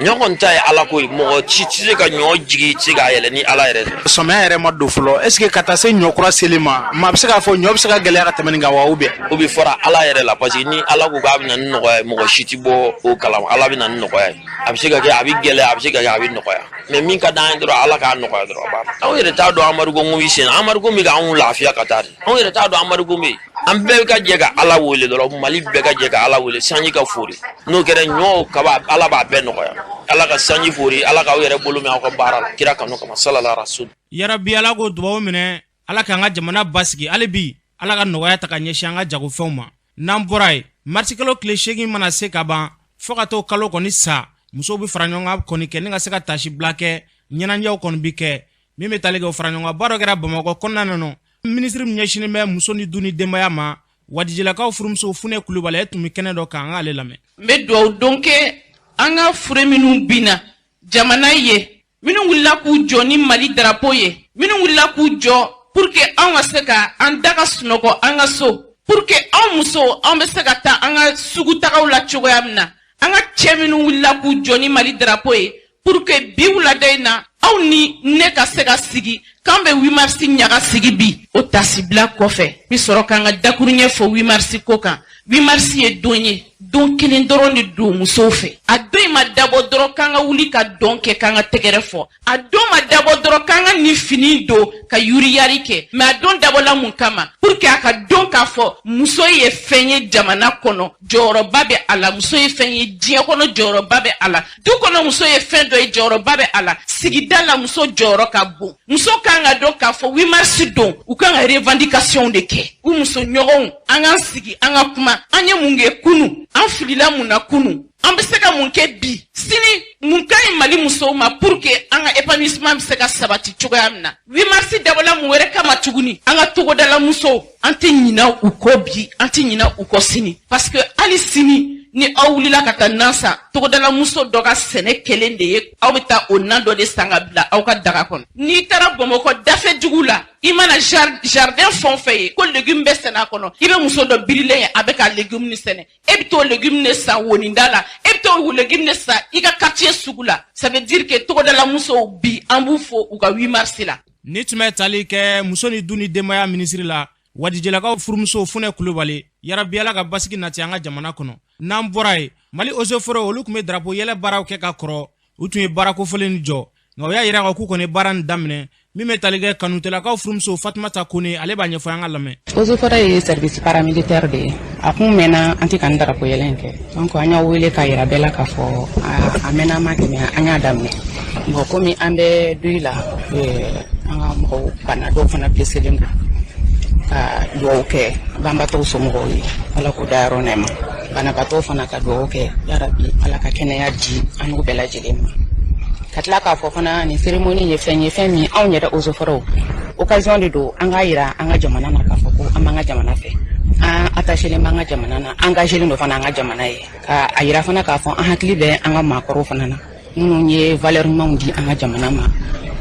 ɲɔgɔn ta ye ala ko ye mɔgɔ ci tɛ se ka ɲɔ jigi tɛ se k'a yɛlɛ ni ala yɛrɛ tɛ sɔmiyɛ yɛrɛ ma don fɔlɔ est ce que ka taa se ɲɔ kura seli ma maa bɛ se k'a fɔ ɲɔ bɛ se ka gɛlɛya ka tɛmɛ nin kan wa ou bien o bɛ fara ala yɛrɛ la parce que ni ala ko k'a bɛ na ni nɔgɔya ye mɔgɔ si tɛ bɔ o kalama ala bɛ na ni nɔgɔya ye a bɛ se ka kɛ a bɛ gɛlɛya a bɛ se ka kɛ a bɛ nɔgɔya mais min ka d'an ye dɔrɔn ala k'a nɔgɔya dɔrɔn a b'a anw yɛrɛ t'a dɔn amadu ko bɛ sen amadu ko bɛ k'anw lafiya ka taa de anw yɛrɛ t'a dɔn amadu ko bɛ yen an bɛɛ ka jɛ ka ala wele dɔrɔn mali bɛɛ ka jɛ ka ala wele sanji ka fori n'o kɛra ɲɔ kaba ala b'a bɛɛ nɔgɔya ala ka sanji fori ala k'aw yɛrɛ bolo mɛn aw ka baara la kira kanu kama salala rasul yarabi ala ko dubabu minɛ ala k'an ka jamana basigi hali bi ala ka nɔgɔya ta ka ɲɛsin an ka jagofɛnw ma n'an bɔra ye marisi kalo tile 8 mana se ka ban fo ka t'o kalo kɔni sa musow bɛ fara ɲɔgɔn kan kɔni kɛ ni ka se ka tasi bila kɛ ɲɛnajɛw kɔni bi kɛ min bɛ tali kɛ o fara ɲɔgɔn kan baara kɛra bamakɔ kɔnɔna na minisiri min ɲɛsinnen bɛ muso ni du ni denbaya ma wadijilakaw furumuso Funɛ Kulubali e tun bɛ kɛnɛ dɔ kan an k'ale lamɛn n bɛ dugawu don kɛ an ka fure minnu binna jamana ye minnu wulila k'u jɔ ni mali darapo ye minnu wulila k'u jɔ pour que anw ka se ka an da ka sunɔgɔ an ka so pour que anw musow anw bɛ se ka taa an ka sugutagaw la cogoya min na an ka cɛ minnu wulila k'u jɔ ni mali darapo ye pour que bi wulada in na aw ni ne ka se ka sigi k'an bɛ 8 mars ɲaga sigi bi o tasibila kɔfɛ bi sɔrɔ k'an ka dakuruɲɛ fɔ 8 mars ko kan 8 mars ye don ye don kelen dɔrɔn de don musow fɛ a don in ma dabɔ dɔrɔn k'an ka wuli ka dɔn kɛ k'an ka tɛgɛrɛ fɔ a don ma dabɔ dɔrɔn k'an ka nin fini don ka yuriyari kɛ mais a don dabɔla mun kama pour que a ka dɔn k'a fɔ muso ye fɛn ye jamana kɔnɔ jɔyɔrɔba bɛ a la muso ye fɛn ye diɲɛ kɔnɔ jɔyɔrɔba bɛ a la du kɔnɔ muso ye fɛn dɔ ye jɔyɔrɔba bɛ a la sigida la muso jɔyɔrɔ ka bon muso kan ka dɔn k'a fɔ 8 mars don u kan ka revendication de kɛ u muso ɲɔgɔnw an k'an sigi an ka kuma an ye mun kɛ kunu an filila mun na kunu an bɛ se ka mun kɛ bi sini mun ka ɲi mali musow ma pour que an ka épanouissement bɛ se ka sabati cogoya min na 8 mars dabɔla mun wɛrɛ kama tuguni an ka togodala musow an tɛ ɲina u kɔ bi an tɛ ɲina u kɔ sini parce que hali sini ni aw wulila ka taa nan san togodala muso dɔ ka sɛnɛ kelen de ye aw bɛ taa o nan dɔ de san ka bila aw ka daga kɔnɔ n'i taara bamakɔ dafe jugu la i mana jardin fɛn o fɛn ye ko légume bɛ sɛnɛ a kɔnɔ i bɛ muso dɔ birilen ye a bɛ ka légume ni sɛnɛ e bɛ t'o légume ne san woninda la e bɛ t'o légume ne san i ka quartier sugu la ça veut dire que togodala musow bi an b'u fo u ka 8 mars la ni tun bɛ tali kɛ muso ni du ni denbaya minisiri la wadijelakaw furumuso Funɛ Kulubali yarabi ala ka basigi nati an ka jamana kɔnɔ n'an bɔra ye mali ozeforo olu tun bɛ drapeau yɛlɛ baaraw kɛ ka kɔrɔ u tun ye baara kofɔlen jɔ nka o y'a yira k'u kɔni baara nin daminɛ min bɛ tali kɛ kanutelakaw furumuso Fatumata Kone ale b'a ɲɛfɔ an ka lamɛn ozeforo ye service paramilitaire de ye a kun mɛnna an tɛ ka nin drapeau yɛlɛ in kɛ donc an y'a wele k'a yira bɛɛ la k'a fɔ a mɛnna an ma tɛmɛ an y'a daminɛ bon komi an bɛ du la an ka mɔgɔw bana dɔw fana blesselen don ka dugawu kɛ banbatɔw somɔgɔw ye ala k'o da yɔrɔ nɛɛma banabatɔw fana ka dugawu kɛ yarabi ala ka kɛnɛya di an n'u bɛɛ lajɛlen ma ka tila k'a fɔ fana nin cérémonie ye fɛn min anw yɛrɛ ozofɔrɔw occasion de don an k'a yira an ka jamana na k'a fɔ ko an b'an ka jamana fɛ an attachelen b'an ka jamana na engagelen don fana an ka jamana ye ka a yira fana k'a fɔ an hakili bɛ an ka maakɔrɔw fana na minnu ye valeur ɲumanw di an ka jamana ma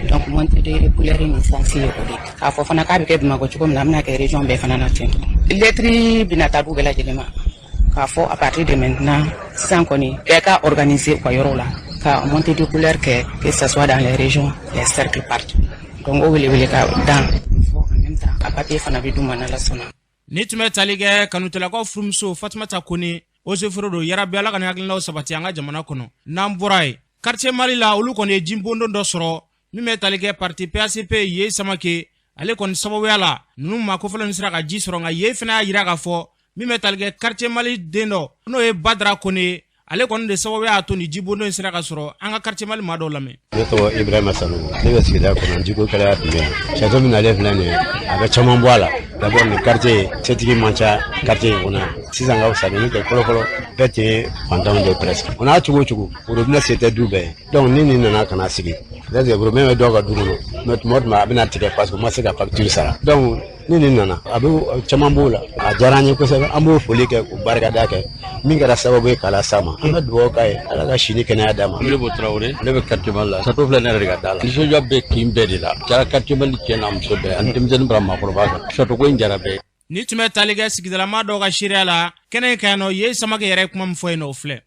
donc montée de couleur ni sens ye o de k'a fɔ fana k'a bɛ kɛ Bamakɔ cogo min na a bɛna kɛ région bɛɛ fana na ten lettre bɛna taa du bɛɛ lajɛlen ma k'a fɔ à partir de maintenant sisan kɔni bɛɛ ka organiser u ka yɔrɔw la ka montée de couleur kɛ que ça soit dans les régions les cercles partout donc o welewele ka dan fɔ en même temps a papier fana bɛ d'u ma n'Ala sɔnna ni tun bɛ tali kɛ kanutelakaw furumuso Fatumata Kone ozeforo don yarabi ala ka ni hakilinaw sabati an ka jamana kɔnɔ n'an bɔra ye quartier Mali la olu kɔni ye jinbondon dɔ sɔrɔ min bɛ tali kɛ parti PACP ye Samake ale kɔni sababuya la ninnu ma kofɔlen sera ka ji sɔrɔ nka ye fana y'a yira k'a fɔ min bɛ tali kɛ quartier Mali den dɔ n'o ye Badara Kone ale kɔni de sababu y'a to ni jibondo in sera ka sɔrɔ an ka quartier Mali maa dɔw lamɛn. Ne tɔgɔ Ibrahima Sanu ne bɛ sigida kɔnɔ jiko kɛra dumɛ château min nalen filɛ nin ye a bɛ caman bɔ a la d'abord ni quartier setigi man ca quartier in kɔnɔ sisan ka fisa ni tɛ fɔlɔ bɛɛ tun ye fantanw de presque o n'a cogo cogo robinet se tɛ du bɛɛ ye donc ni nin nana ka na sigi c'est-à-dire robinet bɛ dɔw ka du kɔnɔ mais tuma o tuma a bɛna tigɛ parce que u ma se ka facture sara donc ni nin nana a bɛ caman b'o la a diyara an ye kosɛbɛ an b'o foli kɛ k'o barikada kɛ min kɛra sababu ye k'a las'a ma an ka dugawu k'a ye ala ka si ni kɛnɛya d'a ma. Ne b'o Traoré ne bɛ quartier Mali la château filɛ ne yɛrɛ de ka da la nisɔndiya bɛ kin bɛɛ de la jara quartier Mali cɛ n'a muso bɛɛ ani denmisɛnnin bara maakɔrɔba kan château ko in jara bɛɛ. Ni tun bɛ tali kɛ sigidalama dɔw ka seereya la kɛnɛ in kan yan nɔ ye Samake yɛrɛ ye kuma min fɔ yen nɔ o filɛ.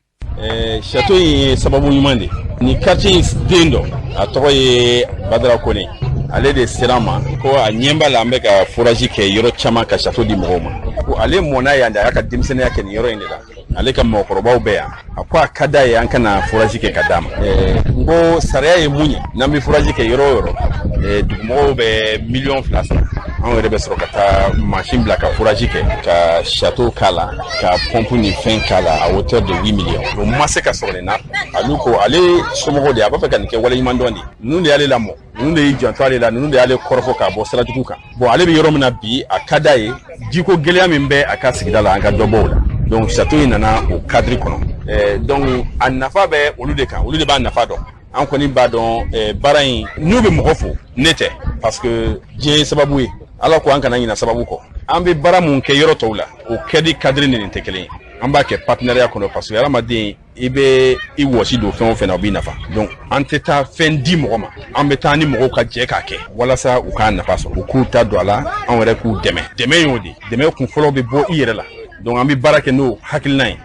Château in ye sababu ɲuman de ni quartier in den dɔ a tɔgɔ ye Badara Kone ale de sera ma ko a ɲɛba la an bɛ ka forage kɛ yɔrɔ caman ka château di mɔgɔw ma ko ale mɔna yan de a y'a ka denmisɛnniya kɛ nin yɔrɔ in de la ale ka mɔgɔkɔrɔbaw bɛ yan a ko a ka d'a ye an kana forage kɛ ka d'a ma n ko sariya ye mun ye n'an bɛ forage kɛ yɔrɔ o yɔrɔ dugumɔgɔw bɛ miliyɔn 2 sara anw yɛrɛ bɛ sɔrɔ ka taa machine bila ka forage kɛ ka château k'a la ka pompe ni fɛn k'a la à hauteur de 8 millions o ma se ka sɔrɔ nin na alu ko ale somɔgɔw de a b'a fɛ ka nin kɛ waleɲuman dɔn de ninnu de y'ale lamɔ ninnu de y'i janto ale la ninnu de y'ale kɔrɔfɔ k'a bɔ sirajugu kan bon ale bɛ yɔrɔ min na bi a ka d'a ye jiko gɛlɛya min bɛ a ka sigida la an ka dɔ bɔ o la donc château in nana o cadre kɔnɔ donc a nafa bɛ olu de kan olu de b'a nafa dɔn an kɔni b'a dɔn baara in n'u bɛ mɔgɔ fo ne tɛ parce que diɲɛ ye sababu ye ala ko an kana ɲina sababu kɔ an bɛ baara mun kɛ yɔrɔ tɔw la o kɛdi cadre ni nin tɛ kelen ye an b'a kɛ partenariat kɔnɔ parce que adamaden i bɛ i wɔsi don fɛn o fɛn na o b'i nafa donc an tɛ taa fɛn di mɔgɔ ma an bɛ taa ni mɔgɔw ka jɛ k'a kɛ walasa u k'a nafa sɔrɔ u k'u ta don a la anw yɛrɛ k'u dɛmɛ y'o de dɛmɛ kun fɔlɔ bɛ bɔ i yɛrɛ la donc an bɛ baara kɛ n'o hakilina ye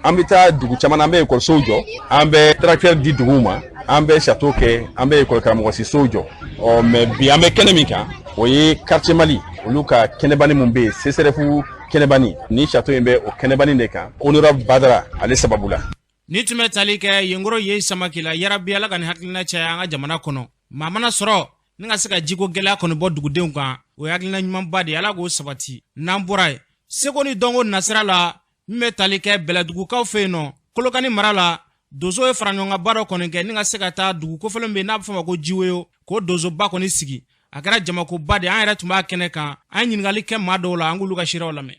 an bɛ taa dugu caman na an bɛ ekɔlisow jɔ an bɛ tracteur di duguw ma an bɛ château kɛ an bɛ ekɔli karamɔgɔsisow jɔ mais bi an bɛ kɛnɛ min kan o ye quartier Mali olu ka kɛnɛbani mun bɛ yen CCRF kɛnɛbani ni château in bɛ o kɛnɛbani de kan honorable Badara ale sababu la. Ni tun bɛ tali kɛ yenkɔrɔ ye Samake la yarabi ala ka nin hakilina caya an ka jamana kɔnɔ maa mana sɔrɔ ni ka se ka jiko gɛlɛya kɔni bɔ dugudenw kan o ye hakilina ɲumanba de ye ala k'o sabati n'an bɔra ye seko ni dɔnko nasira la min bɛ tali kɛ bɛlɛdugukaw fɛ yen nɔ Kolokani mara la donso ye fara ɲɔgɔn kan ba dɔ kɔni kɛ ni ka se ka taa dugu kofɔlen bɛ yen n'a bɛ fɔ o ma ko Jiwoyo k'o donsoba kɔni sigi a kɛra jamakoba de an yɛrɛ tun b'a kɛnɛ kan an ye ɲininkali kɛ maa dɔw la an k'olu ka seerew lamɛn.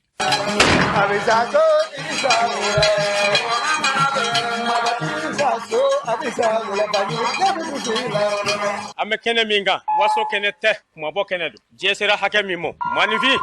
An bɛ kɛnɛ min kan waso kɛnɛ tɛ kumabɔ kɛnɛ don diɲɛ sera hakɛ min mɔ maninfin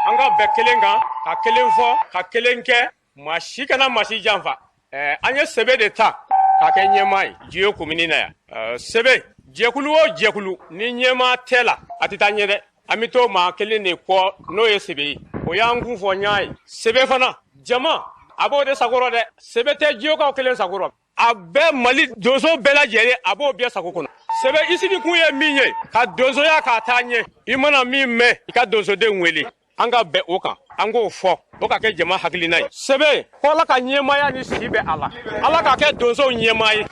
an ka bɛɛ kelen kan ka kelen fɔ ka kelen kɛ maa si kana maa si janfa an ye sɛbɛ de ta k'a kɛ ɲɛmaa ye Jiwoyo komini na yan sɛbɛ jɛkulu o jɛkulu ni ɲɛmaa tɛ la a tɛ taa ɲɛ dɛ an bɛ to maa kelen de kɔ n'o ye sɛbɛ ye o y'an kun fɔ ɲaa ye sɛbɛ fana jama a b'o de sagorɔ dɛ sɛbɛ tɛ Jiwoyokaw kelen sagorɔ a bɛɛ Mali donso bɛɛ lajɛlen a b'o bɛɛ sago kɔnɔ sɛbɛ i sigi kun ye min ye ka donsoya k'a taa ɲɛ i mana min mɛn i ka donsoden wele an ka bɛn o kan an k'o fɔ o ka kɛ jama hakilina ye sɛbɛ ko ala ka ɲɛmaya ni sigi bɛ a la ala ka kɛ donsow ɲɛmaa ye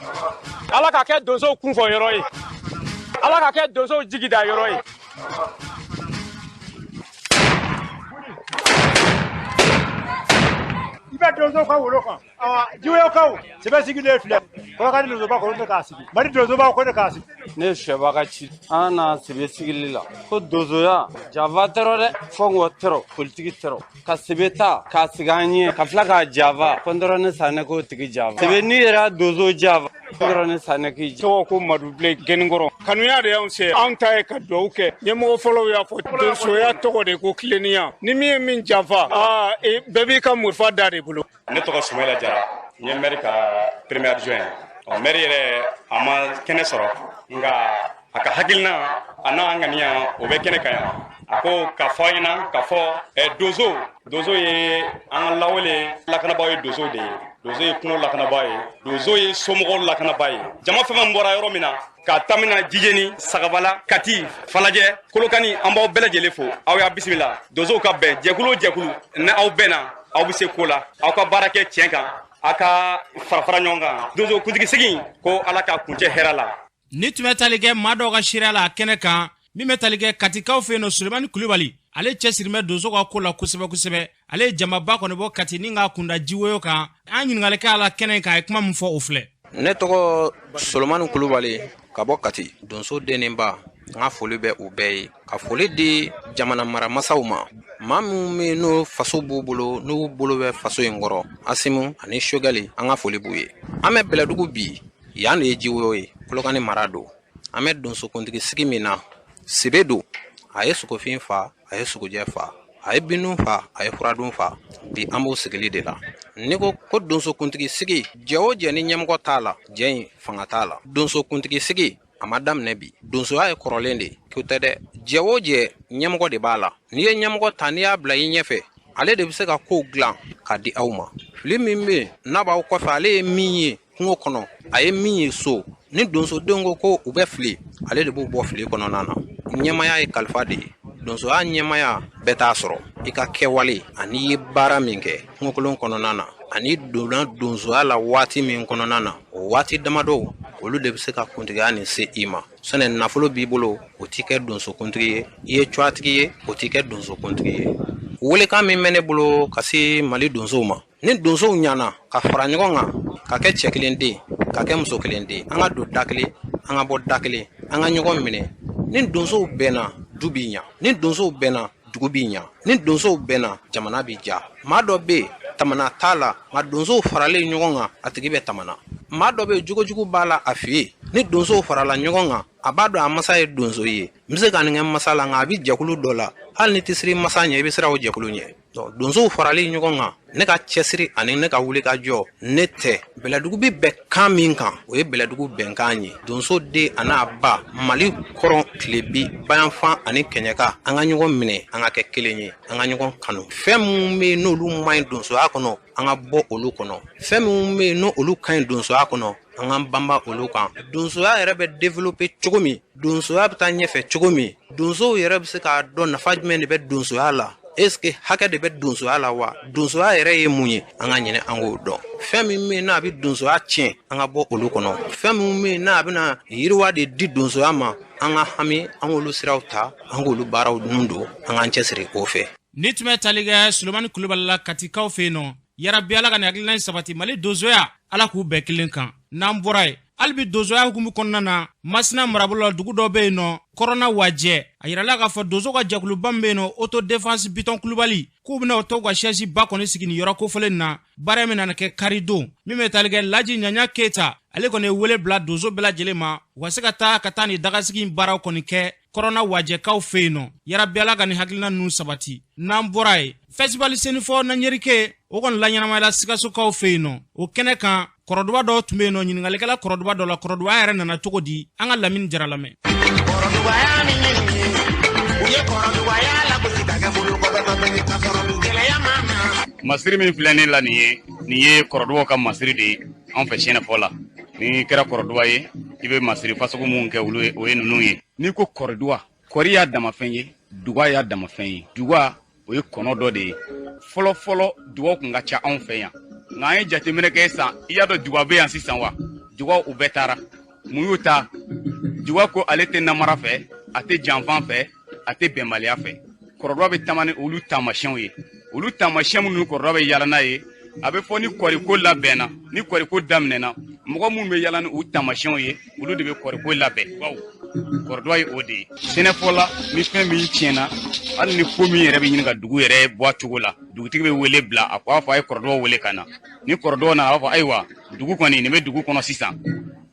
ala ka kɛ donsow kunfɔ yɔrɔ ye ala ka kɛ donsow jigida yɔrɔ ye. I bɛ donso ka wolo kan Jiwoyokaw sɛbɛ sigilen filɛ Kolokani donsoba ko ne k'a sigi Mali donsoba ko ne k'a sigi. Ne Sɛbaga Ci an na sɛbɛ sigili la ko donsoya java tɛrɔ dɛ fɔngɔ tɛrɔ politiki tɛrɔ ka sɛbɛ ta k'a sigi an ɲɛ ka tila k'a java ko n dɔrɔn ne sanɛ k'o tigi java sɛbɛ n'i yɛrɛ donso java ko dɔrɔn ne sanɛ k'i java. Tɔgɔ ko Madubilen Gɛninkɔrɔ kanuya de y'anw se anw ta ye ka duwawu kɛ ɲɛmɔgɔ fɔlɔw y'a fɔ donsoya tɔgɔ de ko tilennenya ni min ye min janfa bɛɛ b'i ka murifa da de bolo. Ne tɔgɔ Sumala Jara n ye maire ka premier adjoint maire yɛrɛ a ma kɛnɛ sɔrɔ nka a ka hakilina a n'an ŋaniya o bɛ kɛnɛ kan yan a ko ka fɔ an ɲɛna ka fɔ donso ye an ka lawale lakanabaa ye donso de ye donso ye kungo lakanabaa ye donso ye somɔgɔw lakanabaa ye jama fɛn fɛn bɔra yɔrɔ min na ka tamina Jijeni Sagabala Kati Falajɛ Kolokani an b'aw bɛɛ lajɛlen fo aw y'a bisimila donsow ka bɛn jɛkulu o jɛkulu ni aw bɛnna aw bɛ se ko la aw ka baara kɛ tiɲɛ kan aw ka fara ɲɔgɔn kan donso kuntigi segin ko ala ka kuncɛ hɛrɛ la. Ni tun bɛ tali kɛ maa dɔw ka seereya la kɛnɛ kan min bɛ tali kɛ Katikaw fɛ yen nɔ Sulemani Kulibali ale cɛsirilen bɛ donso ka ko la kosɛbɛ kosɛbɛ ale jamaba kɔni bɔ kati ni ka kunda jiwoyo kan an ɲininkali kɛ ala kɛnɛ kan a ye kuma min fɔ o filɛ. Ne tɔgɔ Solomani Kulubali ka bɔ Kati donso denenba n ka foli bɛ u bɛɛ ye ka foli di jamana maramasaw ma maa minnu bɛ n'o faso b'u bolo n'u bolo bɛ faso in kɔrɔ Asimu ani Shogali an ka foli b'u ye an bɛ Bɛlɛdugu bi yan de ye Jiwoyo ye Kolokani mara don an bɛ donsokuntigi sigi min na Sibe don a ye Sogofin fa a ye Sogojɛ fa a ye Binu fa a ye Furadun fa bi an b'o sigili de la ni ko donsokuntigi sigi jɛ o jɛ ni ɲɛmɔgɔ t'a la jɛ in fanga t'a la donsokuntigi sigi a ma daminɛ bi donsoya ye kɔrɔlen de k'o tɛ dɛ jɛ o jɛ ɲɛmɔgɔ de b'a la n'i ye ɲɛmɔgɔ ta n'i y'a bila i ɲɛfɛ ale de bɛ se ka kow dilan k'a di aw ma fili min bɛ n'a b'aw kɔfɛ ale ye min ye kungo kɔnɔ a ye min ye so ni donsodenw ko u bɛ fili ale de b'u bɔ fili kɔnɔna na ɲɛmaya ye kalifa de ye donsoya ɲɛmaya bɛɛ t'a sɔrɔ i ka kɛwale ani ye baara min kɛ kungokolon kɔnɔna na ani donna donsoya la waati min kɔnɔna na o waati damadɔ olu de bɛ se ka kuntigiya nin se i ma sɛnɛ nafolo b'i bolo o t'i kɛ donsokuntigi ye i ye cuwatigi ye o t'i kɛ donsokuntigi ye welekan min bɛ ne bolo ka se Mali donsow ma ni donsow ɲana ka fara ɲɔgɔn kan ka kɛ cɛ kelen den ka kɛ muso kelen den an ka don da kelen an ka bɔ da kelen an ka ɲɔgɔn minɛ ni donsow bɛnna du b'i ɲa ni donsow bɛnna dugu b'i ɲa ni donsow bɛnna jamana b'i ja maa dɔ bɛ yen tamana t'a la nka donsow faralen ɲɔgɔn kan a tigi bɛ tamana maa dɔ bɛ yen jogojugu b'a la a fɛ yen ni donsow farala ɲɔgɔn kan a b'a dɔn a masa ye donso ye n bɛ se ka nin kɛ masa la nka a bɛ jɛkulu dɔ la hali ni tɛ siri masa ɲɛ i bɛ siran o jɛkulu ɲɛ donsow faralen ɲɔgɔn kan ne ka cɛsiri ani ne ka wuli ka jɔ ne tɛ Bɛlɛdugu bɛ bɛn kan min kan o ye Bɛlɛdugu bɛnkan ye donso den a n'a ba Mali kɔrɔn tilebi bayanfan ani kɛɲɛka an ka ɲɔgɔn minɛ an ka kɛ kelen ye an ka ɲɔgɔn kanu fɛn minnu bɛ yen n'olu man ɲi donsoya kɔnɔ an ka bɔ olu kɔnɔ fɛn minnu bɛ yen n'olu ka ɲi donsoya kɔnɔ an ka banba olu kan donsoya yɛrɛ bɛ développer cogo min donsoya bɛ taa ɲɛfɛ cogo min donsow yɛrɛ bɛ se k'a dɔn nafa jumɛn de bɛ donsoya la est-ce que hakɛ de bɛ donsoya la wa donsoya yɛrɛ ye mun ye an ka ɲinɛ an k'o dɔn fɛn min bɛ yen n'a bɛ donsoya tiɲɛ an ka bɔ olu kɔnɔ fɛn min bɛ yen n'a bɛna yiriwa de di donsoya ma an ka hami an k'olu siraw ta an k'olu baaraw nun don an k'an cɛsiri o fɛ. Ni tun bɛ tali kɛ Solomani Kulubali la Katikaw fɛ yen nɔ yarabi Ala ka nin hakilina in sabati Mali donsoya Ala k'u bɛɛ kelen kan n'an bɔra yen hali bi donsoya hukumu kɔnɔna na Masina marabolo la dugu dɔ bɛ yen nɔ Kɔrɔna Wajɛ a yirala k'a fɔ donso ka jɛkuluba min bɛ yen nɔ Auto Défense Biton Kulubali k'u bɛna o tɔw ka siège ba kɔni sigi nin yɔrɔ kofɔlen na baara min nana kɛ karidon min bɛ tali kɛ Laji Ɲaɲa Keyita ale kɔni ye wele bila donso bɛɛ lajɛlen ma u ka se ka taa nin dagasigi baaraw kɔni kɛ Kɔrɔna Wajɛkaw fɛ yen nɔ yarabi Ala ka nin hakilina ninnu sabati n'an bɔra yen festival senifɔ Naɲerike o kɔni la ɲɛnamayala Sikasokaw fɛ yen nɔ o kɛnɛ kan kɔrɔduba dɔw tun bɛ yen nɔ ɲininkalikɛla kɔrɔduba dɔ la kɔrɔduba yɛrɛ nana cogo di an ka Lamini Jara lamɛn. Masiri min filɛ ne la nin ye kɔrɔdubaw ka masiri de ye anw fɛ Sɛnɛfɔ la ni kɛra kɔrɔduba ye i bɛ masiri fasugu mun kɛ olu o ye ninnu ye n'i ko kɔrɔduba kɔri y'a damafɛn ye duga y'a damafɛn ye duga o ye kɔnɔ dɔ de ye fɔlɔ dugaw kun ka ca anw fɛ yan nka an ye jateminɛ kɛ sisan i y'a dɔn duga bɛ yan sisan wa dugaw u bɛɛ taara mun y'u ta duga ko ale tɛ namara fɛ a tɛ janfan fɛ a tɛ bɛnbaliya fɛ kɔrɔduba bɛ taama ni olu taamasiyɛnw ye olu taamasiyɛn minnu kɔrɔduba bɛ yaala n'a ye a bɛ fɔ ni kɔriko labɛnna ni kɔriko daminɛna mɔgɔ minnu bɛ yaala ni u taamasiyɛnw ye olu de bɛ kɔriko labɛn bawo kɔrɔduba ye o de ye Sɛnɛfɔ la ni fɛn min tiɲɛna hali ni ko min yɛrɛ bɛ ɲini ka dugu yɛrɛ bɔ a cogo la dugutigi bɛ wele bila a b'a fɔ a ye kɔrɔduba wele ka na ni kɔrɔduba nana a b'a fɔ ayiwa dugu kɔni nin bɛ dugu kɔnɔ sisan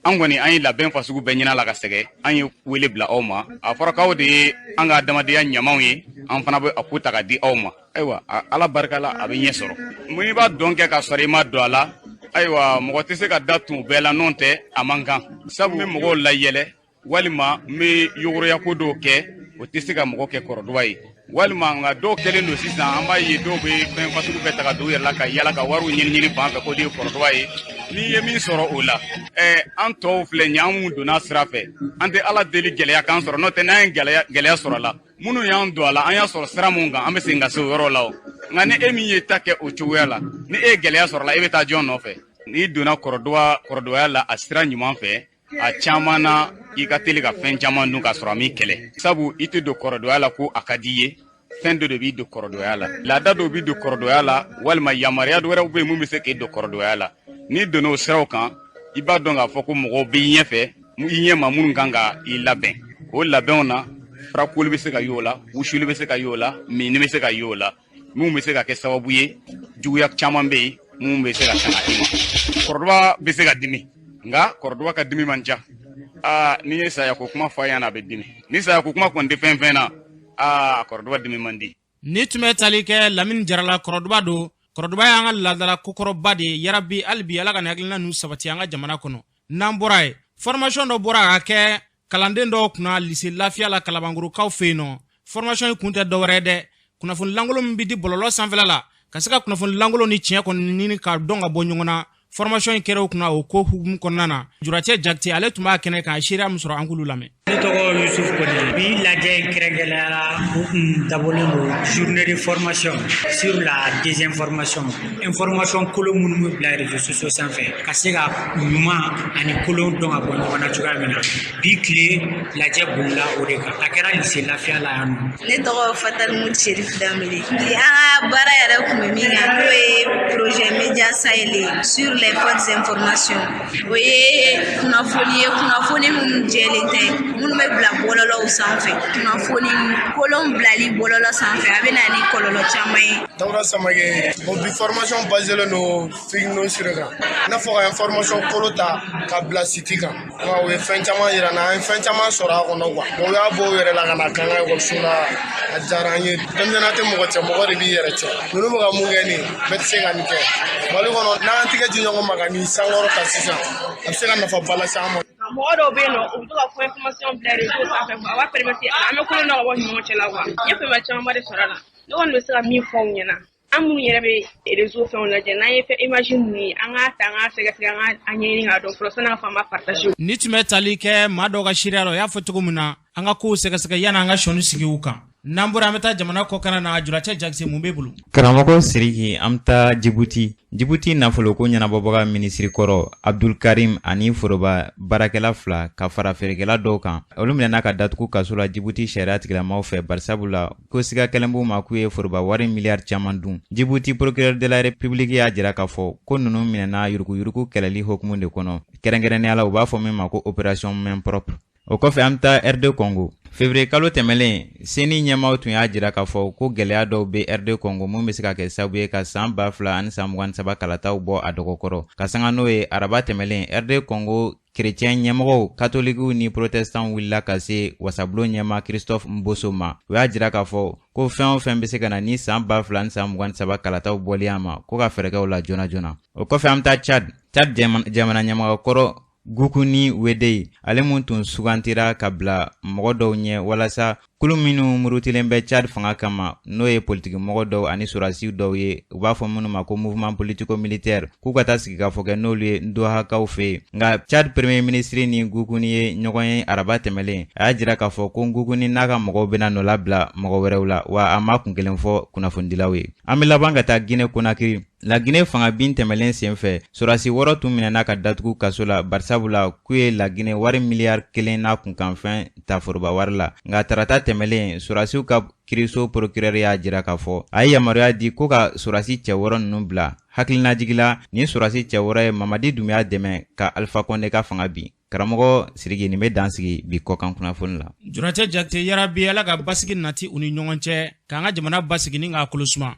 an kɔni an ye labɛn fasugu bɛɛ ɲini a la ka sɛgɛ an ye wele bila aw ma a fɔra k'aw de ye an ka adamadenya ɲamaw ye an fana bɛ a ko ta ka di aw ma ayiwa Ala barika la a bɛ ɲɛ sɔrɔ mun i b'a dɔn kɛ ka sɔrɔ i ma don a la ayiwa mɔgɔ tɛ se ka da tun bɛɛ la n'o tɛ a man kan sabu n bɛ mɔgɔw layɛlɛ walima n bɛ yogoroya ko dɔw kɛ o tɛ se ka mɔgɔ kɛ kɔrɔduba ye walima nka dɔw kɛlen don sisan an b'a ye dɔw bɛ fɛn fasugu bɛɛ ta ka don u yɛrɛ la ka yala ka wariw ɲini fan fɛ ko de ye kɔrɔduba ye n'i ye min sɔrɔ o la an tɔw filɛ ɲɛ an mun donna sira fɛ an tɛ Ala deli gɛlɛya k'an sɔrɔ n'o tɛ n'an ye gɛlɛya sɔrɔ a la minnu y'an don a la an y'a sɔrɔ sira mun kan an bɛ segin ka se o yɔrɔ la o nka ni e min ye ta kɛ o cogoya la ni e ye gɛlɛya sɔrɔ la e bɛ taa jɔn nɔfɛ n'i donna kɔrɔdubaya la a sira ɲuman fɛ a caman na i ka teli ka fɛn caman dun ka sɔrɔ a m'i kɛlɛ sabu i tɛ don kɔrɔdubaya la ko a ka di ye fɛn dɔ de b'i don kɔrɔdɔya la laada dɔw b'i don kɔrɔdɔya la walima yamaruya dɔ wɛrɛw bɛ yen mun bɛ se k'e don kɔrɔdɔya la n'i donna o siraw kan i b'a dɔn k'a fɔ ko mɔgɔw b'i ɲɛfɛ i ɲɛ ma minnu kan ka i labɛn o labɛnw na farakoli bɛ se ka y'o la wusuli bɛ se ka y'o la minni bɛ se ka y'o la mun bɛ se ka kɛ sababu ye juguya caman bɛ yen mun bɛ se ka tanga i ma kɔrɔdɔba bɛ se ka dimi nka kɔrɔdɔba ka dimi man ca n'i ye saya ko kuma fɔ a ɲɛna a bɛ dimi ni saya ko kuma kɔni tɛ fɛn fɛn na kɔrɔdɔba dimi man di ni tun bɛ tali kɛ Lamini Jarala kɔrɔdɔba don kɔrɔdɔba y'an ka laadala kokɔrɔba de ye yarabi hali bi ala ka nin hakilina ninnu sabati an ka jamana kɔnɔ n'an bɔra ye formation dɔ bɔra ka kɛ kalanden dɔw kunna lycée lafiya la kalabangurukaw fɛ yen nɔ formation kun tɛ dɔwɛrɛ ye dɛ kunnafoni lankolon min bɛ di bɔlɔlɔ sanfɛla la ka se ka kunnafoni lankolon ni tiɲɛ kɔni ɲini ka dɔn ka bɔ ɲɔgɔn na formation in kɛra o kunna o ko hukumu kɔnɔna na Juracɛ Jakite ale tun b'a kɛnɛ kan seereya min sɔrɔ an k'olu lamɛn. Ne tɔgɔ Yusuf Kone bi lajɛ kɛrɛnkɛrɛnyara o kun dabɔlen don journée de formation sur la désinformation information kolon minnu bɛ bila réseaux sociaux sanfɛ ka se ka ɲuman ani kolon dɔn ka bɔ ɲɔgɔn na cogoya min na bi tile lajɛ bolila o de kan a kɛra lycée lafiya la yan nɔ. Ne tɔgɔ Fatal Mout Cherif Dambele bi an ka baara yɛrɛ kun bɛ min kan n'o ye projet Média Sahel sur les fausses informations o ye kunnafoni minnu jɛlen tɛ minnu bɛ bila bɔlɔlɔw sanfɛ kunnafoni kolon bilali bɔlɔlɔ sanfɛ a bɛ na ni kɔlɔlɔ caman ye. Dawuda Samake o bi formation baselen don fake news sira kan i n'a fɔ ka information kolo ta ka bila site kan o ye fɛn caman yira na an ye fɛn caman sɔrɔ a kɔnɔ o y'a bɔ o yɛrɛ la ka na kan ka ekɔliso la a diyara an ye denmisɛnninya tɛ mɔgɔ cɛ mɔgɔ de b'i yɛrɛ cɛ ninnu bɛ ka mun kɛ nin bɛɛ tɛ se ka nin kɛ Mali kɔnɔ n'an tigɛ di ɲɔgɔn ma ka nin sankɔrɔ ta sisan a bɛ se ka nafa ba lase an ma. Mɔgɔ dɔw bɛ yen nɔ u bɛ to ka fɔ information bila réseau sanfɛ a b'a permettre an bɛ kolon dɔ ka bɔ ɲɔgɔn cɛ la n ye fɛn camanba de sɔrɔ a la ne kɔni bɛ se ka min fɔ aw ɲɛna an minnu yɛrɛ bɛ réseau fɛnw lajɛ n'an ye image ninnu ye an k'a ta an k'a sɛgɛsɛgɛ an k'a ɲɛɲini k'a dɔn fɔlɔ sanni an ka fɔ an b'a partage. Ni tun bɛ tali kɛ maa dɔw ka seereya la o y'a fɔ cogo min na an ka kow sɛgɛsɛgɛ yanni an ka sɔnni sigi u kan n'an bɔra an bɛ taa jamana kɔkan na Juracɛ Jakite mun b'e bolo. Karamɔgɔ Siriki an bɛ taa Djibouti nafoloko ɲɛnabɔbaga minisiri kɔrɔ Abdul Karim ani foroba baarakɛla 2 ka fara feerekɛla dɔw kan olu minɛna ka datugu kaso la Djibouti sariya tigilamaaw fɛ barisabula ko siga kɛlen b'u ma k'u ye foroba wari miliyari caman dun. Djibouti procureur de la République y'a jira k'a fɔ ko ninnu minɛna yuruguyurugu kɛlɛli hokumu de kɔnɔ kɛrɛnkɛrɛnnenya la u b'a fɔ min ma ko opération main propre. O kɔfɛ an bɛ taa RD Congo. Février kalo tɛmɛlen seni ɲɛmaaw tun y'a jira k'a fɔ ko gɛlɛya dɔw bɛ RD Congo mun bɛ se ka kɛ sababu ye ka san 2023 kalataw bɔ a dɔgɔkɔrɔ ka sanga n'o ye araba tɛmɛlen RD Congo chrétien ɲɛmɔgɔw katolikiw ni protestant wulila ka se wasabulon ɲɛma Christophe Mboso ma o y'a jira k'a fɔ ko fɛn o fɛn bɛ se ka na ni san 2023 kalataw bɔli a ma ko ka fɛɛrɛ kɛ o la joona joona. O kɔfɛ an bɛ taa Tchad jamana ɲɛmɔgɔkɔrɔ Gukuni Wede ale mun tun sugantira ka bila mɔgɔ dɔw ɲɛ walasa kulu minnu murutilen bɛ Tchad fanga kama n'o ye politiki mɔgɔ dɔw ani surasiw dɔw ye u b'a fɔ minnu ma ko mouvement politico militaire k'u ka taa sigi ka fɔ kɛ n'olu ye Ndohakaw fɛ yen nka Tchad premier ministre ni Gukuni ye ɲɔgɔn ye araba tɛmɛlen a y'a jira k'a fɔ ko Gukuni n'a ka mɔgɔw bɛna nɔ labila mɔgɔ wɛrɛw la wa a ma kun kelen fɔ kunnafonidilaw ye. An bɛ laban ka taa Guinée Conakry. Laginɛ fanga bin tɛmɛlen senfɛ surasi 6 tun minɛna ka datugu kaso la barisabula k'u ye Laginɛ wari miliyari 1 n'a kunkanfɛn ta foroba wari la nka tarata tɛmɛlen surasiw ka kiriso procureur y'a jira k'a fɔ a ye yamaruya di ko ka surasi cɛ 6 ninnu bila hakilinajigila ni surasi cɛ 6 ye Mamadi Doumbouya dɛmɛ ka Alpha Condé ka fanga bin. Karamɔgɔ Siriki nin bɛ dansigi bi kɔkan kunnafoni la. Juracɛ Jakite yarabi ala ka basigi nati u ni ɲɔgɔn cɛ k'an ka jamana basigi ni k'a kolosuma.